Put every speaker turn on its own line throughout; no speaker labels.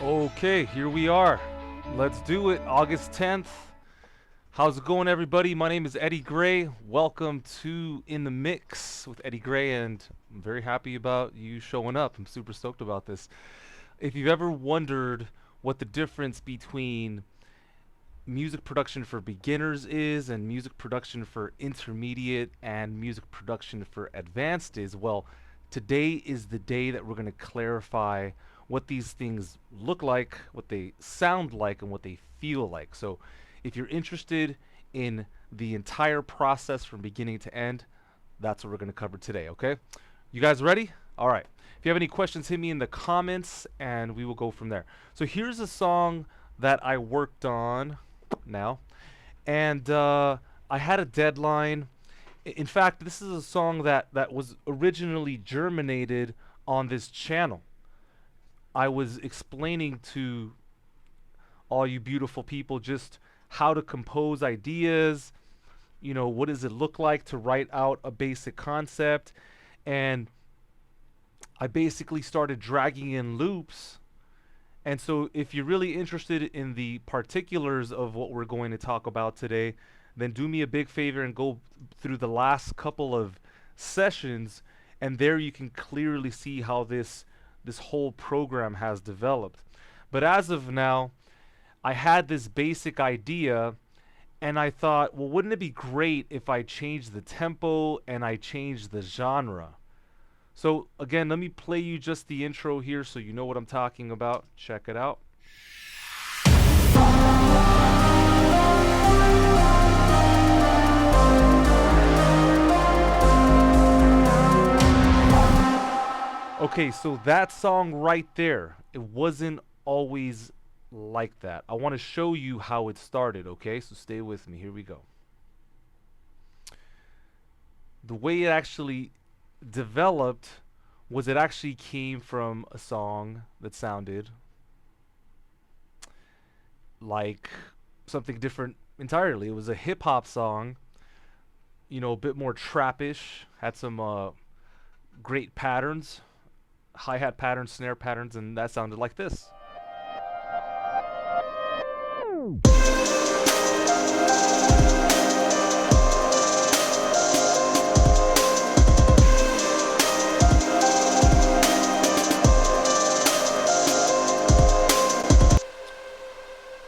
Okay, here we are. Let's do it. August 10th. How's it going, everybody? My name is Eddie Gray. Welcome to In the Mix with Eddie Gray, and I'm very happy about you showing up. I'm super stoked about this. If you've ever wondered what the difference between music production for beginners is and music production for intermediate and music production for advanced is, well, today is the day that we're going to clarify what these things look like, what they sound like, and what they feel like. So if you're interested in the entire process from beginning to end, that's what we're going to cover today, okay? You guys ready? All right. If you have any questions, hit me in the comments and we will go from there. So here's a song that I worked on now, and I had a deadline. In fact, this is a song that was originally germinated on this channel. I was explaining to all you beautiful people just how to compose ideas, what does it look like to write out a basic concept, and I basically started dragging in loops. And so if you're really interested in the particulars of what we're going to talk about today, then do me a big favor and go through the last couple of sessions, and there you can clearly see how this whole program has developed. But as of now, I had this basic idea, and I thought, well, wouldn't it be great if I changed the tempo and I changed the genre? So again, let me play you just the intro here so you know what I'm talking about. Check it out. Okay, so that song right there, it wasn't always like that. I want to show you how it started, okay? So stay with me. Here we go. The way it actually developed was it actually came from a song that sounded like something different entirely. It was a hip hop song, a bit more trappish, had some great patterns, hi-hat patterns, snare patterns, and that sounded like this.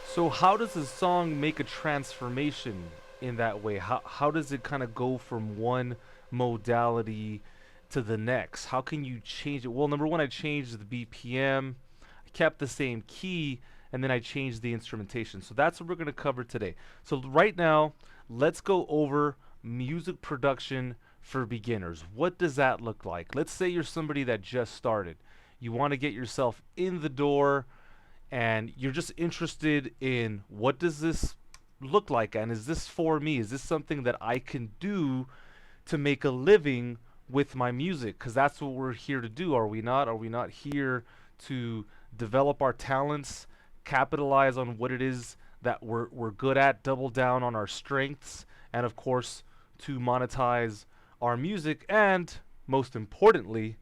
So how does a song make a transformation in that way? How does it kind of go from one modality to the next? How can you change it? Well, number one, I changed the BPM, I kept the same key, and then I changed the instrumentation. So that's what we're going to cover today. So right now, let's go over music production for beginners. What does that look like? Let's say you're somebody that just started. You want to get yourself in the door, and you're just interested in what does this look like, and is this for me? Is this something that I can do to make a living with my music? Because that's what we're here to do, are we not? Are we not here to develop our talents, capitalize on what it is that we're good at, double down on our strengths, and of course to monetize our music, and most importantly,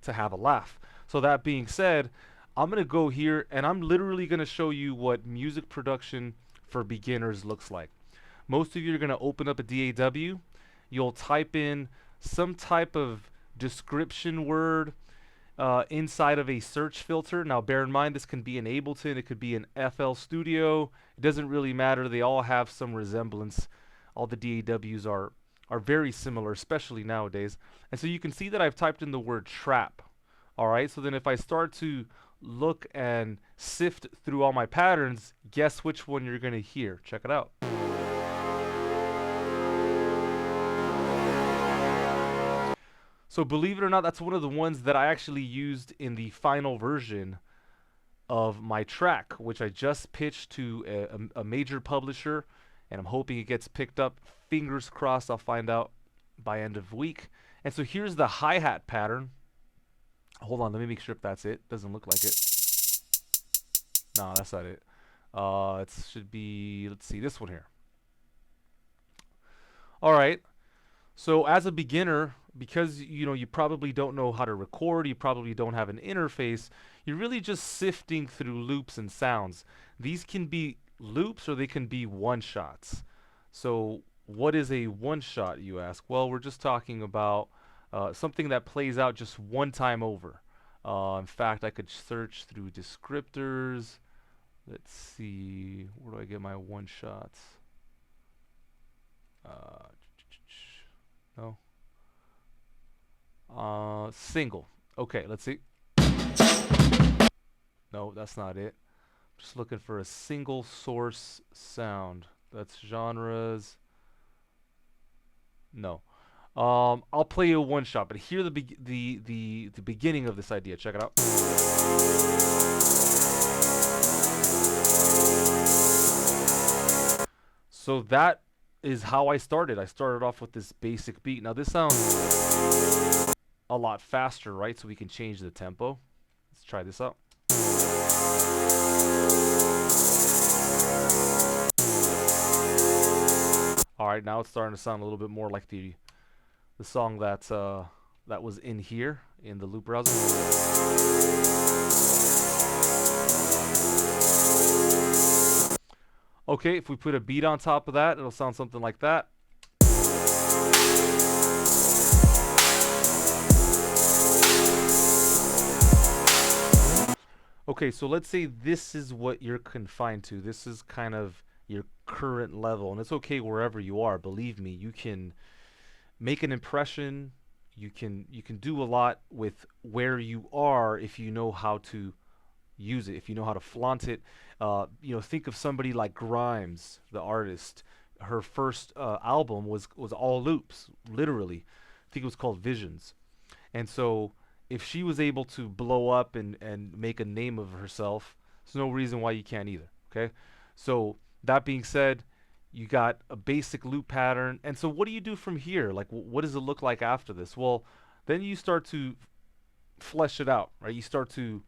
to have a laugh? So that being said, I'm going to go here and I'm literally going to show you what music production for beginners looks like. Most of you are going to open up a DAW. You'll type in some type of description word inside of a search filter. Now bear in mind, this can be in Ableton, it could be in FL Studio. It doesn't really matter. They all have some resemblance. All the DAWs are very similar, especially nowadays. And so you can see that I've typed in the word trap. All right, so then if I start to look and sift through all my patterns, guess which one you're going to hear. Check it out. So believe it or not, that's one of the ones that I actually used in the final version of my track, which I just pitched to a major publisher, and I'm hoping it gets picked up. Fingers crossed, I'll find out by end of week. And so here's the hi-hat pattern. Hold on, let me make sure if that's it. Doesn't look like it. No, that's not it. It should be, let's see, this one here. All right. So as a beginner, because you probably don't know how to record, you probably don't have an interface, you're really just sifting through loops and sounds. These can be loops or they can be one shots. So what is a one shot, you ask? Well, we're just talking about something that plays out just one time over. In fact, I could search through descriptors. Let's see, where do I get my one shots? Uh, no. Single. Okay, let's see. No, that's not it. Just looking for a single source sound. That's genres. No. I'll play you a one shot, but hear the beginning of this idea. Check it out. So that is how I started. I started off with this basic beat. Now this sounds a lot faster, right? So we can change the tempo. Let's try this out. All right, now it's starting to sound a little bit more like the song that was in here in the loop browser. Okay, if we put a beat on top of that, it'll sound something like that. Okay, so let's say this is what you're confined to. This is kind of your current level, and it's okay wherever you are. Believe me, you can make an impression. You can do a lot with where you are if you know how to use it, if you know how to flaunt it. Think of somebody like Grimes, the artist. Her first album was all loops, literally. I think it was called Visions. And so if she was able to blow up and make a name of herself, there's no reason why you can't either. Okay? So that being said, you got a basic loop pattern. And so what do you do from here? Like, what does it look like after this? Well, then you start to flesh it out, right? You start to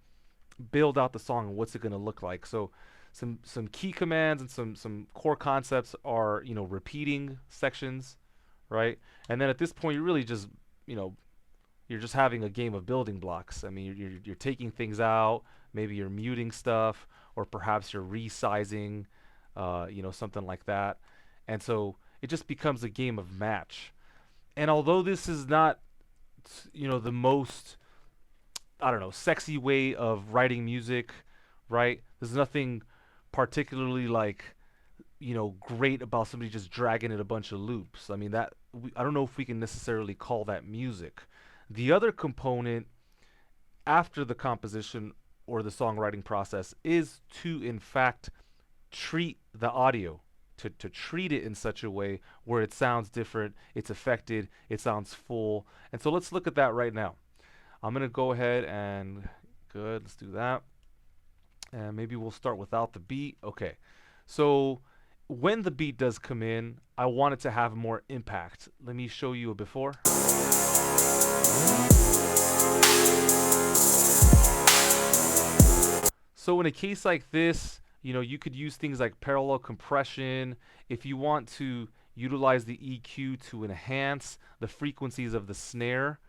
build out the song and what's it going to look like. So some key commands and some core concepts are, repeating sections, right? And then at this point, you're really just, you know, you're just having a game of building blocks. I mean, you're taking things out, maybe you're muting stuff, or perhaps you're resizing, something like that. And so it just becomes a game of match. And although this is not, the most, I don't know, sexy way of writing music, right? There's nothing particularly great about somebody just dragging in a bunch of loops. I mean, I don't know if we can necessarily call that music. The other component after the composition or the songwriting process is to, in fact, treat the audio, to treat it in such a way where it sounds different, it's affected, it sounds full. And so let's look at that right now. I'm going to go ahead and, good, let's do that. And maybe we'll start without the beat. Okay. So when the beat does come in, I want it to have more impact. Let me show you a before. So in a case like this, you could use things like parallel compression. If you want to utilize the EQ to enhance the frequencies of the snare,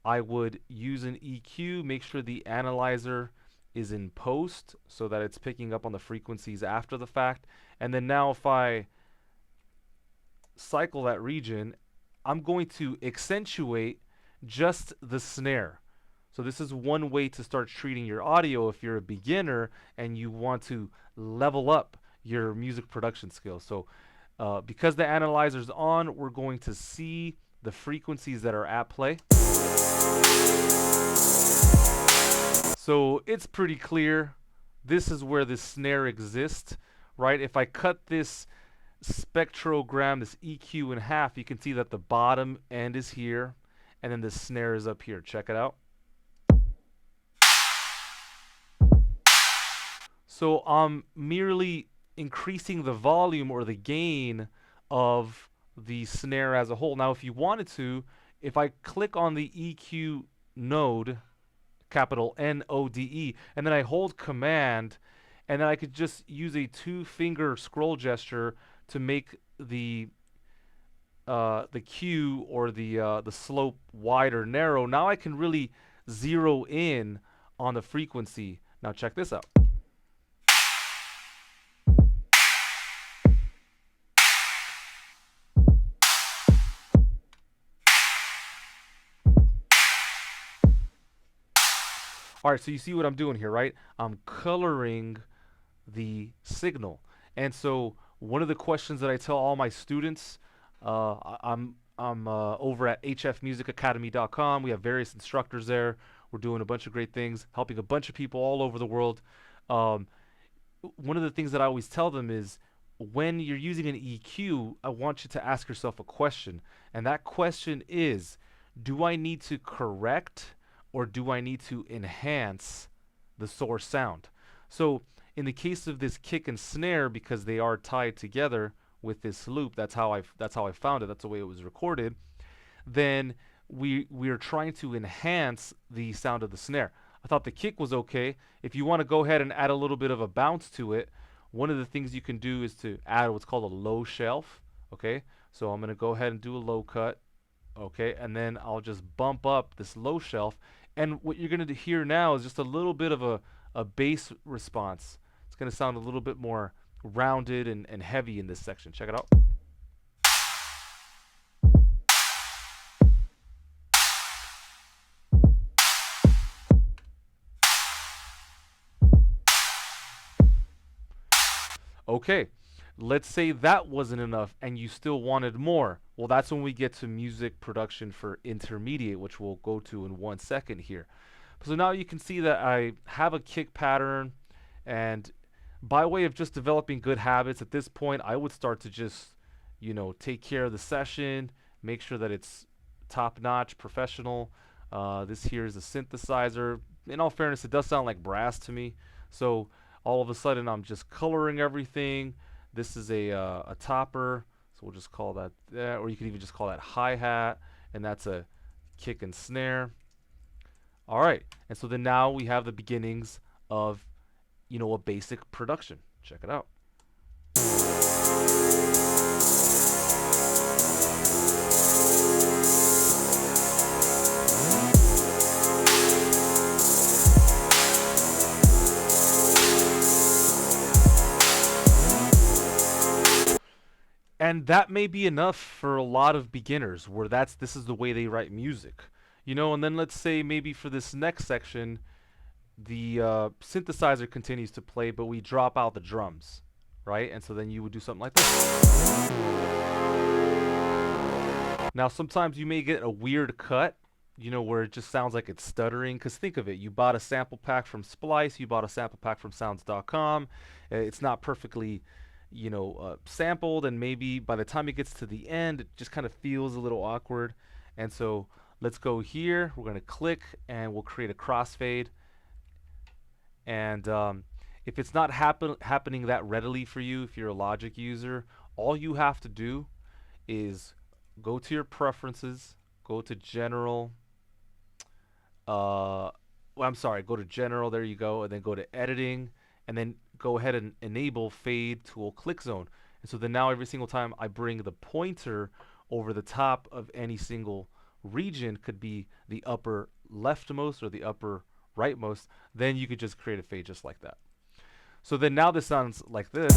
I would use an EQ, make sure the analyzer is in post so that it's picking up on the frequencies after the fact. And then now if I cycle that region, I'm going to accentuate just the snare. So this is one way to start treating your audio if you're a beginner and you want to level up your music production skills. So because the analyzer's on, we're going to see the frequencies that are at play. So it's pretty clear. This is where the snare exists, right? If I cut this spectrogram, this EQ in half, you can see that the bottom end is here and then the snare is up here. Check it out. So I'm merely increasing the volume or the gain of the snare as a whole. Now, if you wanted to, if I click on the EQ node, capital N-O-D-E, and then I hold Command, and then I could just use a 2-finger scroll gesture to make the the cue or the slope wide or narrow, now I can really zero in on the frequency. Now check this out. All right, so you see what I'm doing here, right? I'm coloring the signal. And so one of the questions that I tell all my students, I'm over at hfmusicacademy.com. We have various instructors there. We're doing a bunch of great things, helping a bunch of people all over the world. Um, One of the things that I always tell them is when you're using an EQ, I want you to ask yourself a question. And that question is, do I need to correct or do I need to enhance the source sound? So in the case of this kick and snare, because they are tied together with this loop, that's how I found it. That's the way it was recorded. Then we are trying to enhance the sound of the snare. I thought the kick was okay. If you want to go ahead and add a little bit of a bounce to it, one of the things you can do is to add what's called a low shelf. Okay, so I'm going to go ahead and do a low cut. Okay, and then I'll just bump up this low shelf. And what you're going to hear now is just a little bit of a bass response. It's going to sound a little bit more rounded and heavy in this section. Check it out. Okay, let's say that wasn't enough and you still wanted more. Well, that's when we get to music production for intermediate, which we'll go to in 1 second here. So now you can see that I have a kick pattern, and by way of just developing good habits at this point, I would start to just, take care of the session, make sure that it's top-notch, professional. This here is a synthesizer. In all fairness, it does sound like brass to me. So all of a sudden, I'm just coloring everything. This is a topper, so we'll just call that that, or you can even just call that hi-hat, and that's a kick and snare. All right, and so then now we have the beginnings of, a basic production. Check it out. And that may be enough for a lot of beginners where this is the way they write music. And then let's say maybe for this next section, the synthesizer continues to play, but we drop out the drums, right? And so then you would do something like this. Now, sometimes you may get a weird cut, where it just sounds like it's stuttering. Because think of it, you bought a sample pack from Splice, you bought a sample pack from sounds.com. It's not perfectly, sampled, and maybe by the time it gets to the end, it just kind of feels a little awkward. And so let's go here. We're going to click, and we'll create a crossfade. And if it's not happening that readily for you, if you're a Logic user, all you have to do is go to your preferences, go to general. Go to general, there you go, and then go to editing, and then go ahead and enable fade tool click zone. And so then now every single time I bring the pointer over the top of any single region, could be the upper leftmost or the upper rightmost, then you could just create a fade just like that. So then now this sounds like this.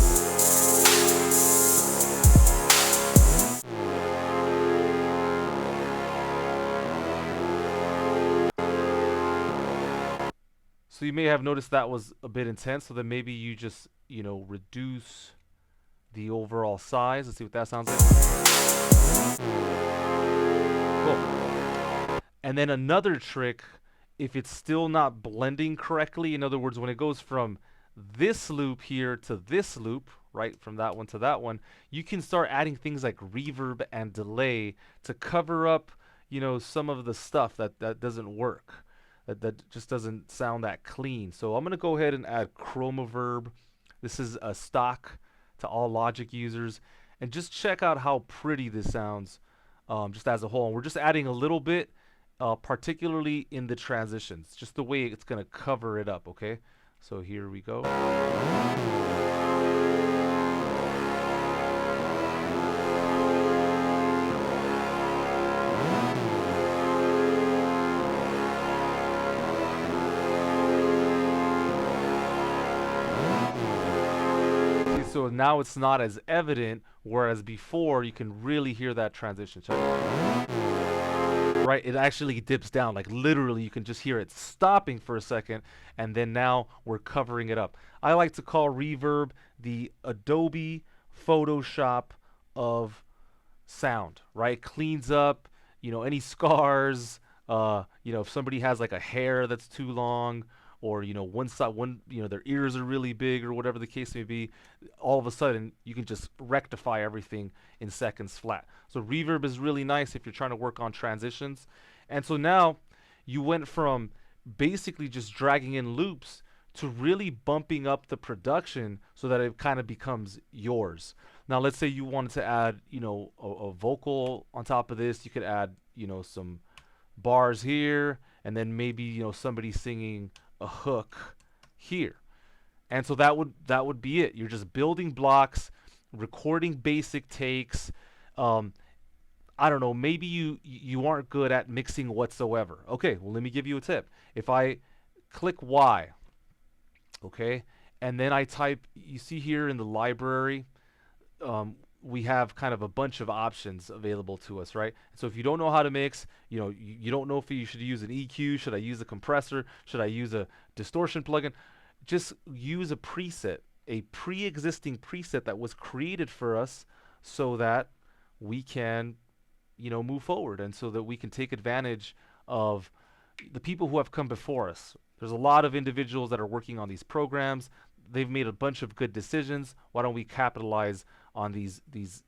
So you may have noticed that was a bit intense, so then maybe you just, reduce the overall size. Let's see what that sounds like. Cool. And then another trick, if it's still not blending correctly, in other words, when it goes from this loop here to this loop, right, from that one to that one, you can start adding things like reverb and delay to cover up, some of the stuff that doesn't work. That just doesn't sound that clean. So I'm going to go ahead and add chromaverb. This is a stock to all Logic users. And just check out how pretty this sounds just as a whole. And we're just adding a little bit, particularly in the transitions, just the way it's going to cover it up, okay? So here we go. so now it's not as evident, whereas before you can really hear that transition. Right, it actually dips down, like literally you can just hear it stopping for a second, and then now we're covering it up. I like to call reverb the Adobe Photoshop of sound, right? Cleans up, any scars, if somebody has like a hair that's too long, or their ears are really big, or whatever the case may be, all of a sudden you can just rectify everything in seconds flat. So reverb is really nice if you're trying to work on transitions. And so now you went from basically just dragging in loops to really bumping up the production so that it kind of becomes yours. Now let's say you wanted to add, a vocal on top of this. You could add, some bars here, and then maybe, somebody singing a hook here. And so that would be it. You're just building blocks, recording basic takes. I don't know, maybe you aren't good at mixing whatsoever. Okay, well, let me give you a tip. If I click Y, okay, and then I type, you see here in the library, we have kind of a bunch of options available to us, right? So if you don't know how to mix, you don't know if you should use an EQ, should I use a compressor, should I use a distortion plugin, just use a preset, a pre-existing preset that was created for us so that we can, move forward, and so that we can take advantage of the people who have come before us. There's a lot of individuals that are working on these programs. They've made a bunch of good decisions. Why don't we capitalize on these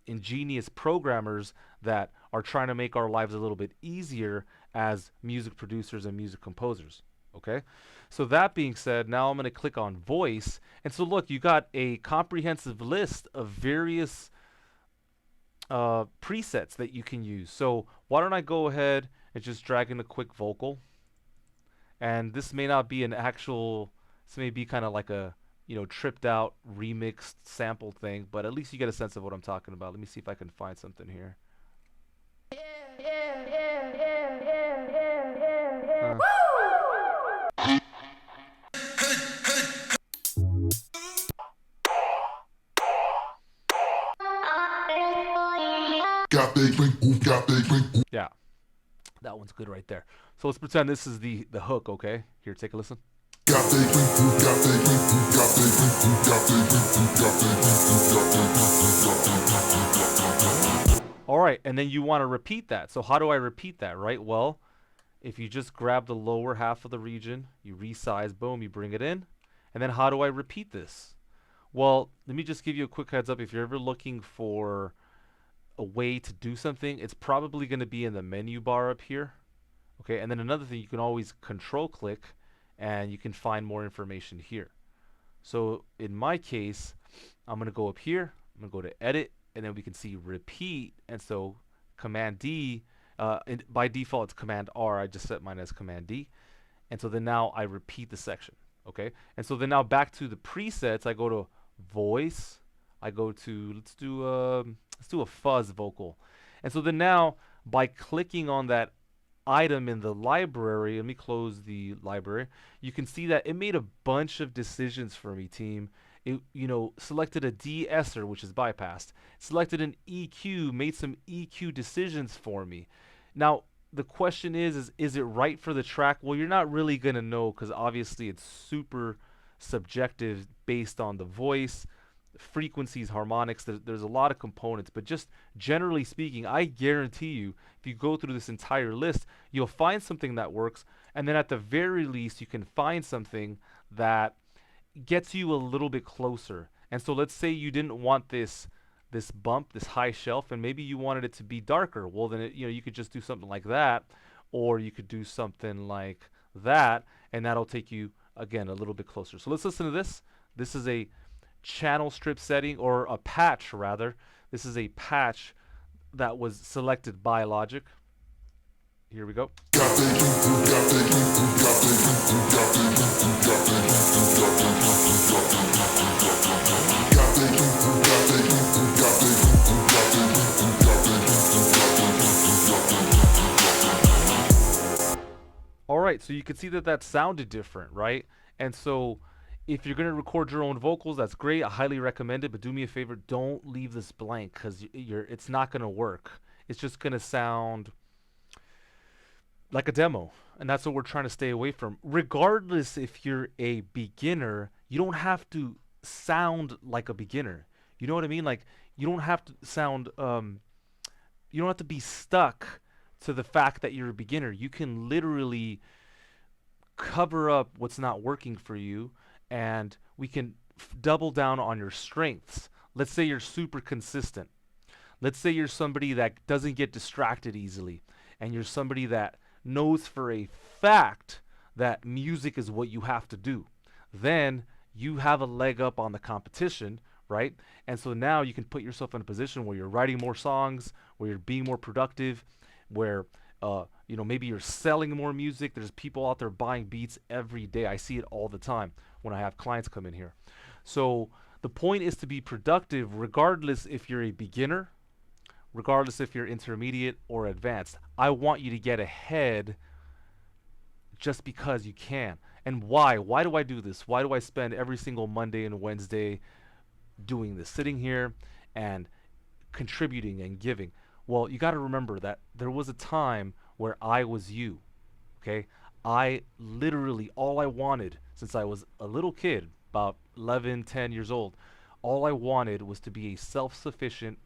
ingenious programmers that are trying to make our lives a little bit easier as music producers and music composers? Okay, so that being said, now I'm going to click on voice, and so look, you got a comprehensive list of various presets that you can use. So why don't I go ahead and just drag in a quick vocal, and this may not be an actual, this may be kind of like a tripped out remixed sample thing, but at least you get a sense of what I'm talking about. Let me see if I can find something here. Yeah, that one's good right there. So let's pretend this is the hook, okay? Here, take a listen. All right, and then you want to repeat that. So how do I repeat that, right? Well, if you just grab the lower half of the region, you resize, boom, you bring it in. And then how do I repeat this? Well, let me just give you a quick heads up. If you're ever looking for a way to do something, it's probably going to be in the menu bar up here. Okay, and then another thing, you can always control click and you can find more information here. So in my case, I'm going to go up here, I'm going to go to edit, and then we can see repeat. And so Command D, by default it's Command R, I just set mine as Command D. And so then now I repeat the section. Okay, and so then now back to the presets, I go to voice, I go to, let's do a fuzz vocal. And so then now by clicking on that item in the library, let me close the library, you can see that it made a bunch of decisions for me, team. It selected a de-esser, which is bypassed, selected an EQ, made some EQ decisions for me. Now the question is it right for the track? Well, you're not really gonna know, because obviously it's super subjective based on the voice, frequencies, harmonics. There's a lot of components, but just generally speaking, I guarantee you, if you go through this entire list, you'll find something that works, and then at the very least you can find something that gets you a little bit closer. And so let's say you didn't want this bump, this high shelf, and maybe you wanted it to be darker. Well, then you could just do something like that, or you could do something like that, and that'll take you again a little bit closer. So let's listen to this. This is a channel strip setting, or a patch rather. This is a patch that was selected by Logic. Here we go. All right, so you can see that sounded different, right? And so If you're gonna record your own vocals, that's great. I highly recommend it. But do me a favor, don't leave this blank because you're it's not gonna work. It's just gonna sound like a demo, and that's what we're trying to stay away from. Regardless if you're a beginner, you don't have to sound like a beginner. You know what I mean? Like you don't have to sound you don't have to be stuck to the fact that you're a beginner. You can literally cover up what's not working for you, and we can double down on your strengths. Let's say you're super consistent. Let's say you're somebody that doesn't get distracted easily, and you're somebody that knows for a fact that music is what you have to do. Then you have a leg up on the competition, right? And so now you can put yourself in a position where you're writing more songs, where you're being more productive, where maybe you're selling more music. There's people out there buying beats every day. I see it all the time when I have clients come in here. So the point is to be productive regardless if you're a beginner, regardless if you're intermediate or advanced. I want you to get ahead just because you can. And why? Why do I do this? Why do I spend every single Monday and Wednesday doing this, sitting here and contributing and giving? Well, you got to remember that there was a time where I was you, okay? I literally, all I wanted since I was a little kid, about 11, 10 years old, all I wanted was to be a self-sufficient,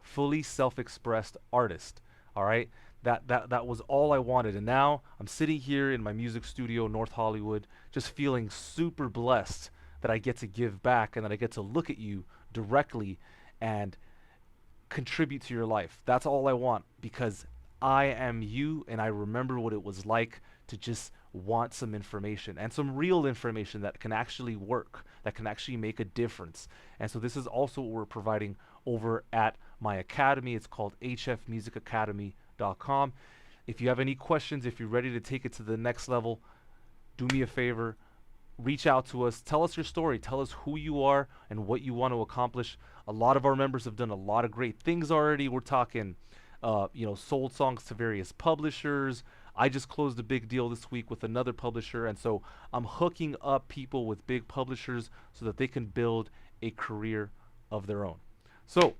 fully self-expressed artist, all right? That was all I wanted. And now I'm sitting here in my music studio, North Hollywood, just feeling super blessed that I get to give back and that I get to look at you directly and contribute to your life. That's all I want because I am you and I remember what it was like to just want some information and some real information that can actually work, that can actually make a difference. And so this is also what we're providing over at my academy. It's called hfmusicacademy.com. If you have any questions, if you're ready to take it to the next level, do me a favor, reach out to us, tell us your story, tell us who you are and what you want to accomplish. A lot of our members have done a lot of great things already. We're talking sold songs to various publishers. I just closed a big deal this week with another publisher, and so I'm hooking up people with big publishers so that they can build a career of their own. So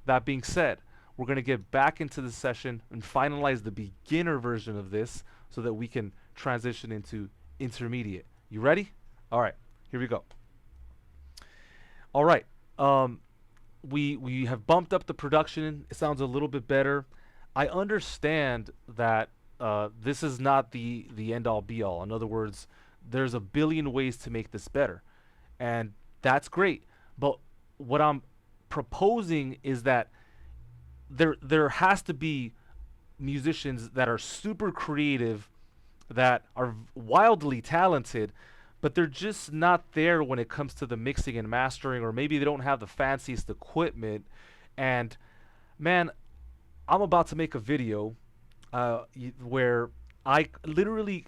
that being said, we're going to get back into the session and finalize the beginner version of this so that we can transition into intermediate. You ready? All right, here we go. All right, we have bumped up the production. It sounds a little bit better. I understand that this is not the end all be all. In other words, there's a billion ways to make this better, and that's great. But what I'm proposing is that there has to be musicians that are super creative, that are wildly talented, but they're just not there when it comes to the mixing and mastering, or maybe they don't have the fanciest equipment. And man, I'm about to make a video where I literally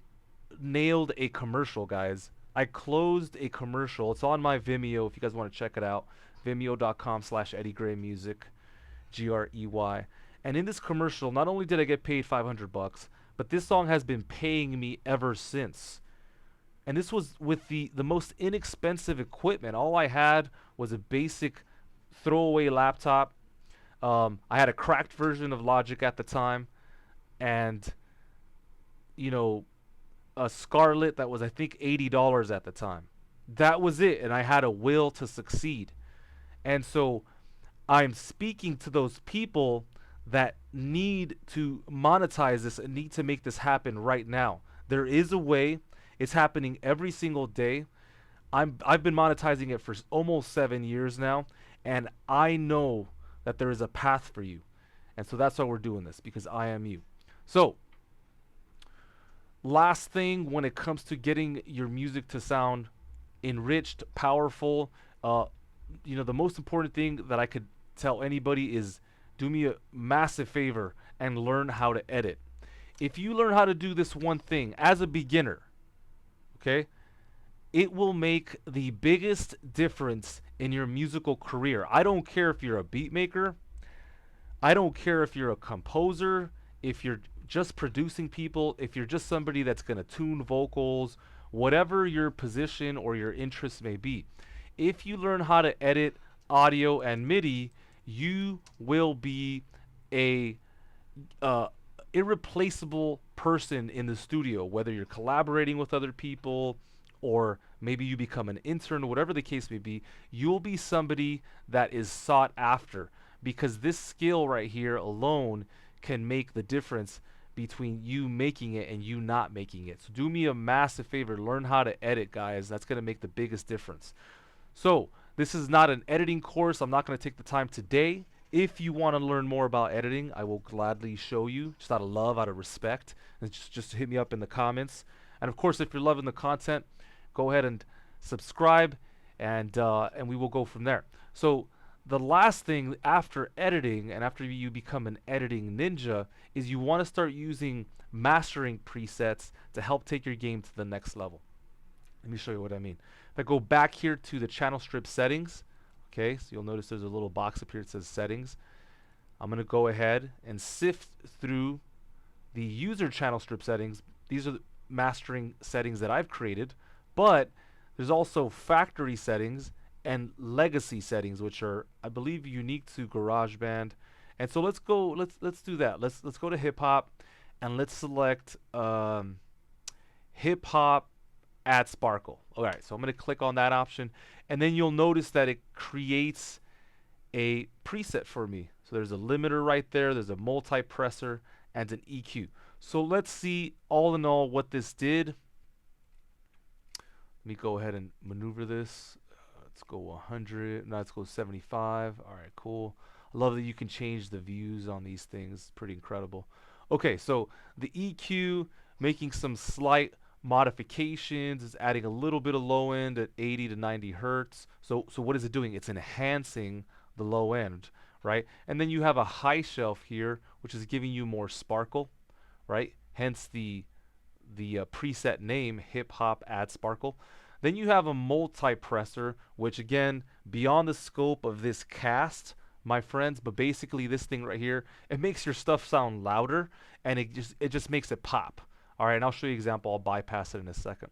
nailed a commercial, guys. I closed a commercial. It's on my Vimeo if you guys want to check it out. Vimeo.com/EddieGrayMusic, GREY. And in this commercial, not only did I get paid $500, but this song has been paying me ever since. And this was with the most inexpensive equipment. All I had was a basic throwaway laptop. I had a cracked version of Logic at the time, and a Scarlett that was, I think, $80 at the time. That was it, and I had a will to succeed. And so I'm speaking to those people that need to monetize this and need to make this happen right now. There is a way. It's happening every single day. I've been monetizing it for almost 7 years now, and I know that there is a path for you. And so that's why we're doing this, because I am you. So last thing, when it comes to getting your music to sound enriched, powerful, the most important thing that I could tell anybody is do me a massive favor and learn how to edit. If you learn how to do this one thing as a beginner, okay, it will make the biggest difference in your musical career. I don't care if you're a beat maker. I don't care if you're a composer, if you're just producing people, if you're just somebody that's going to tune vocals, whatever your position or your interest may be. If you learn how to edit audio and MIDI, you will be a uh, irreplaceable person in the studio, whether you're collaborating with other people or maybe you become an intern, whatever the case may be, you'll be somebody that is sought after, because this skill right here alone can make the difference between you making it and you not making it. So do me a massive favor, learn how to edit, guys. That's going to make the biggest difference. So this is not an editing course. I'm not going to take the time today. If you want to learn more about editing, I will gladly show you, just out of love, out of respect. And just hit me up in the comments. And of course, if you're loving the content, go ahead and subscribe, and we will go from there. So the last thing after editing and after you become an editing ninja is you want to start using mastering presets to help take your game to the next level. Let me show you what I mean. If I go back here to the channel strip settings, okay, so you'll notice there's a little box up here that says settings. I'm going to go ahead and sift through the user channel strip settings. These are the mastering settings that I've created, but there's also factory settings and legacy settings, which are, I believe, unique to GarageBand. And so let's do that. Let's go to hip hop and let's select hip hop add sparkle. All right, so I'm going to click on that option, and then you'll notice that it creates a preset for me. So there's a limiter right there, there's a multi-presser, and an EQ. So let's see all in all what this did. Let me go ahead and maneuver this. Let's go 100. No, let's go 75. All right, cool. I love that you can change the views on these things. Pretty incredible. Okay, so the EQ, making some slight modifications, is adding a little bit of low end at 80 to 90 hertz. So what is it doing? It's enhancing the low end, right? And then you have a high shelf here, which is giving you more sparkle, right? Hence the preset name, hip hop add sparkle. Then you have a multi-presser, which again, beyond the scope of this cast, my friends, but basically this thing right here, it makes your stuff sound louder, and it just makes it pop. All right, and I'll show you an example. I'll bypass it in a second.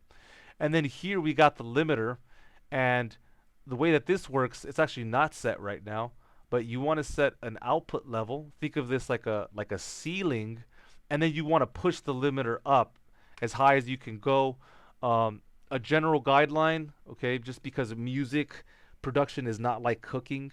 And then here we got the limiter, and the way that this works, it's actually not set right now, but you want to set an output level. Think of this like a ceiling, and then you want to push the limiter up as high as you can go. A general guideline, okay, just because music production is not like cooking.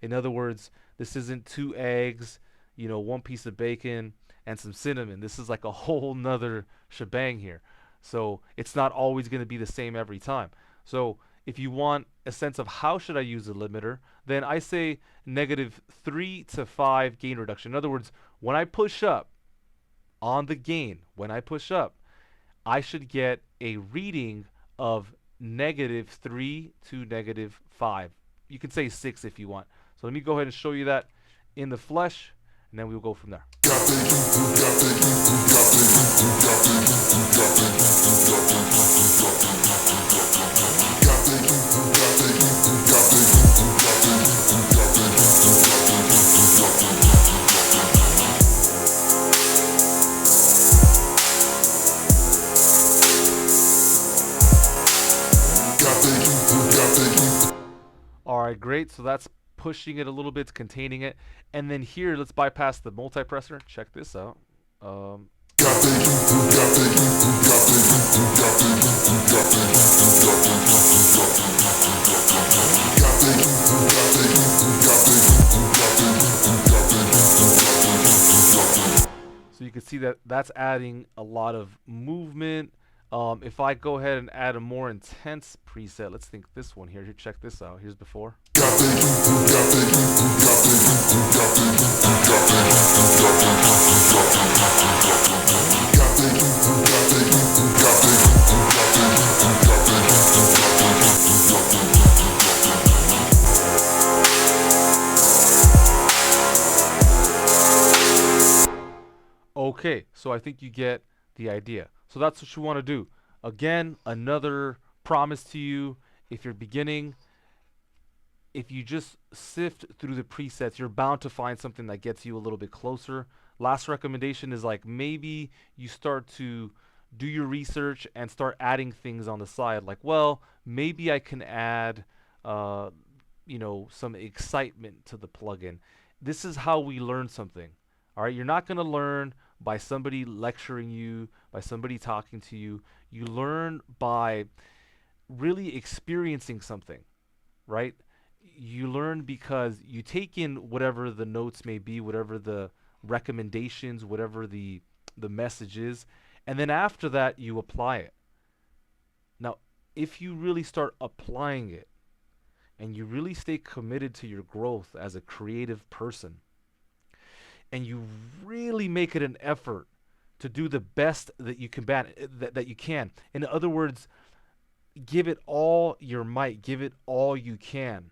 In other words, this isn't 2 eggs, 1 piece of bacon, and some cinnamon. This is like a whole nother shebang here. So it's not always going to be the same every time. So if you want a sense of how should I use a limiter, then I say -3 to 5 gain reduction. In other words, when I push up on the gain, I should get a reading of -3 to -5. You can say 6 if you want. So let me go ahead and show you that in the flesh, and then we'll go from there. Alright, great. So that's pushing it a little bit, containing it. And then here, let's bypass the multi-presser. Check this out. So you can see that that's adding a lot of movement. If I go ahead and add a more intense preset, let's think this one here. Here, check this out. Here's before. Okay, so I think you get the idea. So that's what you want to do. Again, another promise to you, if you're beginning, if you just sift through the presets, you're bound to find something that gets you a little bit closer. Last recommendation is like maybe you start to do your research and start adding things on the side. Like, well, maybe I can add, uh, some excitement to the plugin. This is how we learn something. All right, you're not going to learn by somebody lecturing you, by somebody talking to you. You learn by really experiencing something, right? You learn because you take in whatever the notes may be, whatever the recommendations, whatever the message is, and then after that you apply it. Now, if you really start applying it and you really stay committed to your growth as a creative person and you really make it an effort to do the best that you can that you can. In other words, give it all your might, give it all you can.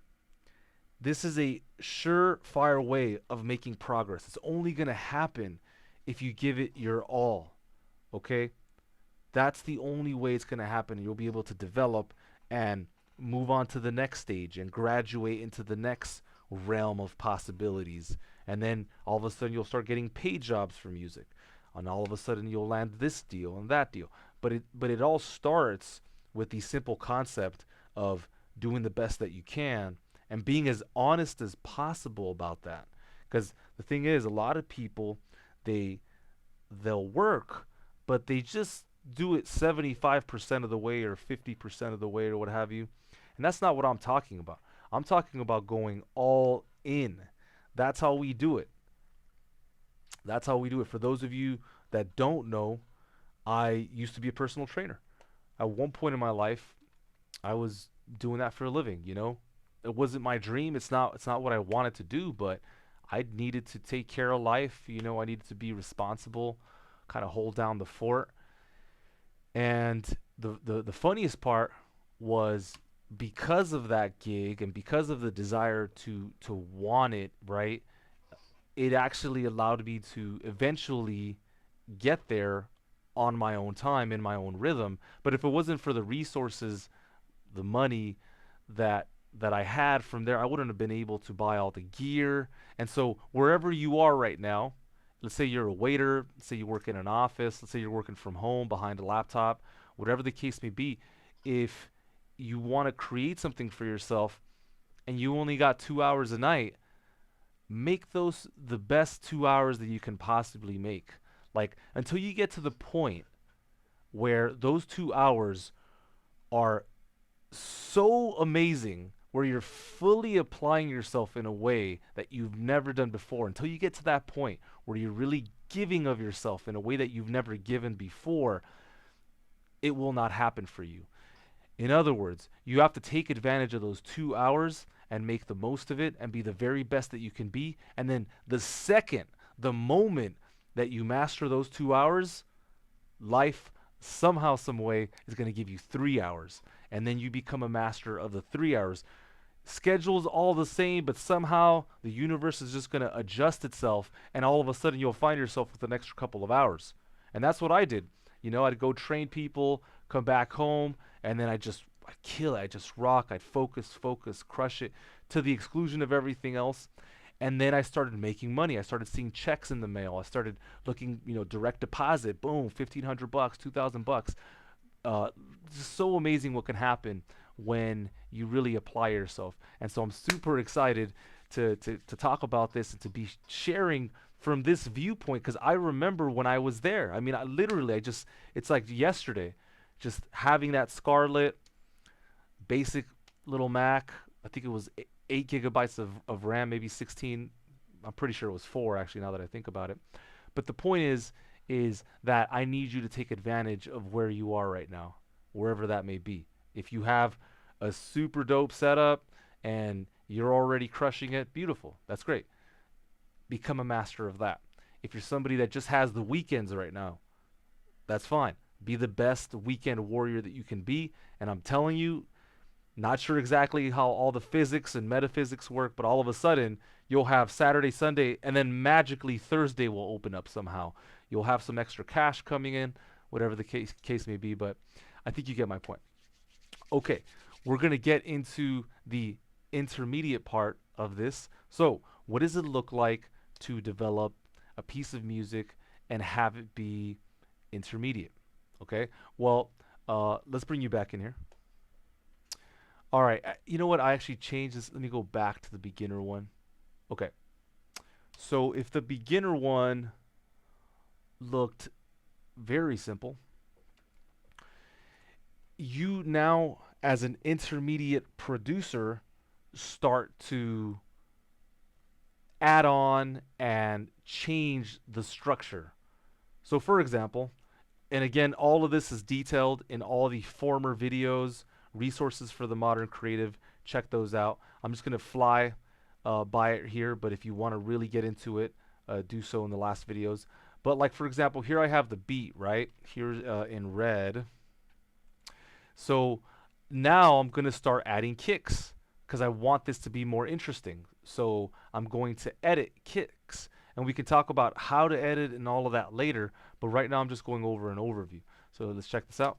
This is a surefire way of making progress. It's only going to happen if you give it your all. Okay? That's the only way it's going to happen. You'll be able to develop and move on to the next stage and graduate into the next realm of possibilities. And then all of a sudden you'll start getting paid jobs for music. And all of a sudden you'll land this deal and that deal. But it all starts with the simple concept of doing the best that you can and being as honest as possible about that. Because the thing is, a lot of people, they'll work, but they just do it 75% of the way or 50% of the way or what have you. And that's not what I'm talking about. I'm talking about going all in. That's how we do it. That's how we do it. For those of you that don't know, I used to be a personal trainer. At one point in my life, I was doing that for a living, you know. It wasn't my dream. It's not what I wanted to do, but I needed to take care of life, you know. I needed to be responsible, kind of hold down the fort. And the funniest part was because of that gig and because of the desire to want it, right? It actually allowed me to eventually get there on my own time in my own rhythm. But if it wasn't for the resources, the money that I had from there, I wouldn't have been able to buy all the gear. And so wherever you are right now, let's say you're a waiter, let's say you work in an office, let's say you're working from home behind a laptop, whatever the case may be, if you want to create something for yourself and you only got 2 hours a night, make those the best 2 hours that you can possibly make. Like until you get to the point where those 2 hours are so amazing, where you're fully applying yourself in a way that you've never done before, until you get to that point where you're really giving of yourself in a way that you've never given before, it will not happen for you. In other words, you have to take advantage of those 2 hours and make the most of it and be the very best that you can be. And then the moment that you master those 2 hours, life somehow, some way is going to give you 3 hours. And then you become a master of the 3 hours. Schedule's all the same, but somehow the universe is just going to adjust itself, and all of a sudden you'll find yourself with an extra couple of hours. And that's what I did. You know, I'd go train people, come back home, and then I'd kill it. I'd just rock. I'd focus, crush it to the exclusion of everything else. And then I started making money. I started seeing checks in the mail. I started looking, direct deposit, boom, $1,500, $2,000. Just so amazing what can happen when you really apply yourself. And so I'm super excited to talk about this and to be sharing from this viewpoint, because I remember when I was there. I mean, it's like yesterday, just having that Scarlett basic little Mac. I think it was 8 gigabytes of RAM, maybe 16. I'm pretty sure it was 4 actually, now that I think about it. But the point is that I need you to take advantage of where you are right now, wherever that may be. If you have a super dope setup and you're already crushing it, beautiful. That's great. Become a master of that. If you're somebody that just has the weekends right now, that's fine. Be the best weekend warrior that you can be. And I'm telling you, not sure exactly how all the physics and metaphysics work, but all of a sudden you'll have Saturday, Sunday, and then magically Thursday will open up somehow. You'll have some extra cash coming in, whatever the case may be, but I think you get my point. Okay, we're going to get into the intermediate part of this. So, what does it look like to develop a piece of music and have it be intermediate? Okay. Well, let's bring you back in here. All right. You know what? I actually changed this. Let me go back to the beginner one. Okay. So if the beginner one looked very simple, you now, as an intermediate producer, start to add on and change the structure. So, for example, and again, all of this is detailed in all the former videos, resources for the modern creative. Check those out. I'm just going to fly by it here, but if you want to really get into it, do so in the last videos. But like, for example, here I have the beat, right? Here in red. So now I'm going to start adding kicks because I want this to be more interesting. So I'm going to edit kicks. And we can talk about how to edit and all of that later. But right now I'm just going over an overview. So let's check this out.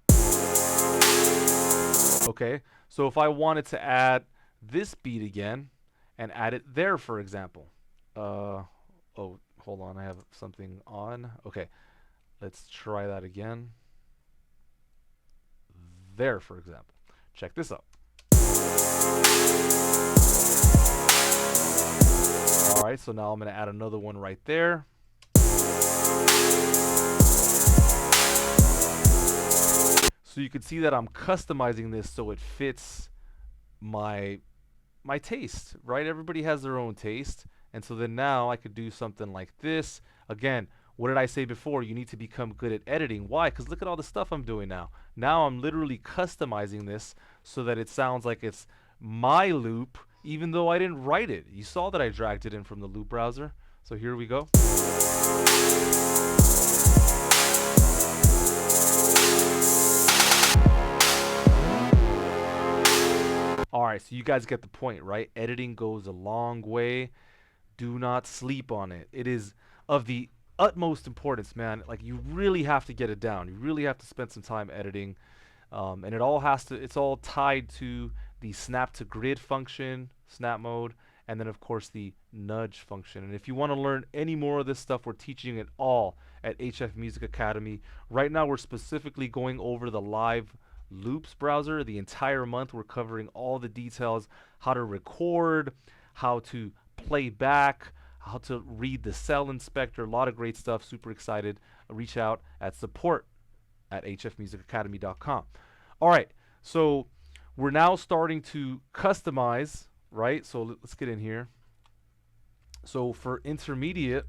Okay, so if I wanted to add this beat again and add it there, for example. Oh, hold on, I have something on. Okay, let's try that again. There, for example. Check this out. All right, so now I'm going to add another one right there. So you can see that I'm customizing this so it fits my taste, right? Everybody has their own taste. And so then now I could do something like this. Again, what did I say before? You need to become good at editing. Why? Because look at all the stuff I'm doing now. Now I'm literally customizing this so that it sounds like it's my loop, even though I didn't write it. You saw that I dragged it in from the loop browser. So here we go. All right, so you guys get the point, right? Editing goes a long way. Do not sleep on it. It is of the utmost importance, man. Like, you really have to get it down. You really have to spend some time editing. And it's all tied to the snap to grid function, snap mode, and then of course the nudge function. And if you want to learn any more of this stuff, we're teaching it all at HF Music Academy. Right now we're specifically going over the live loops browser. The entire month we're covering all the details, how to record, how to play back, how to read the cell inspector, a lot of great stuff. Super excited. Reach out at support@hfmusicacademy.com. All right, so we're now starting to customize, right? So let's get in here. So for intermediate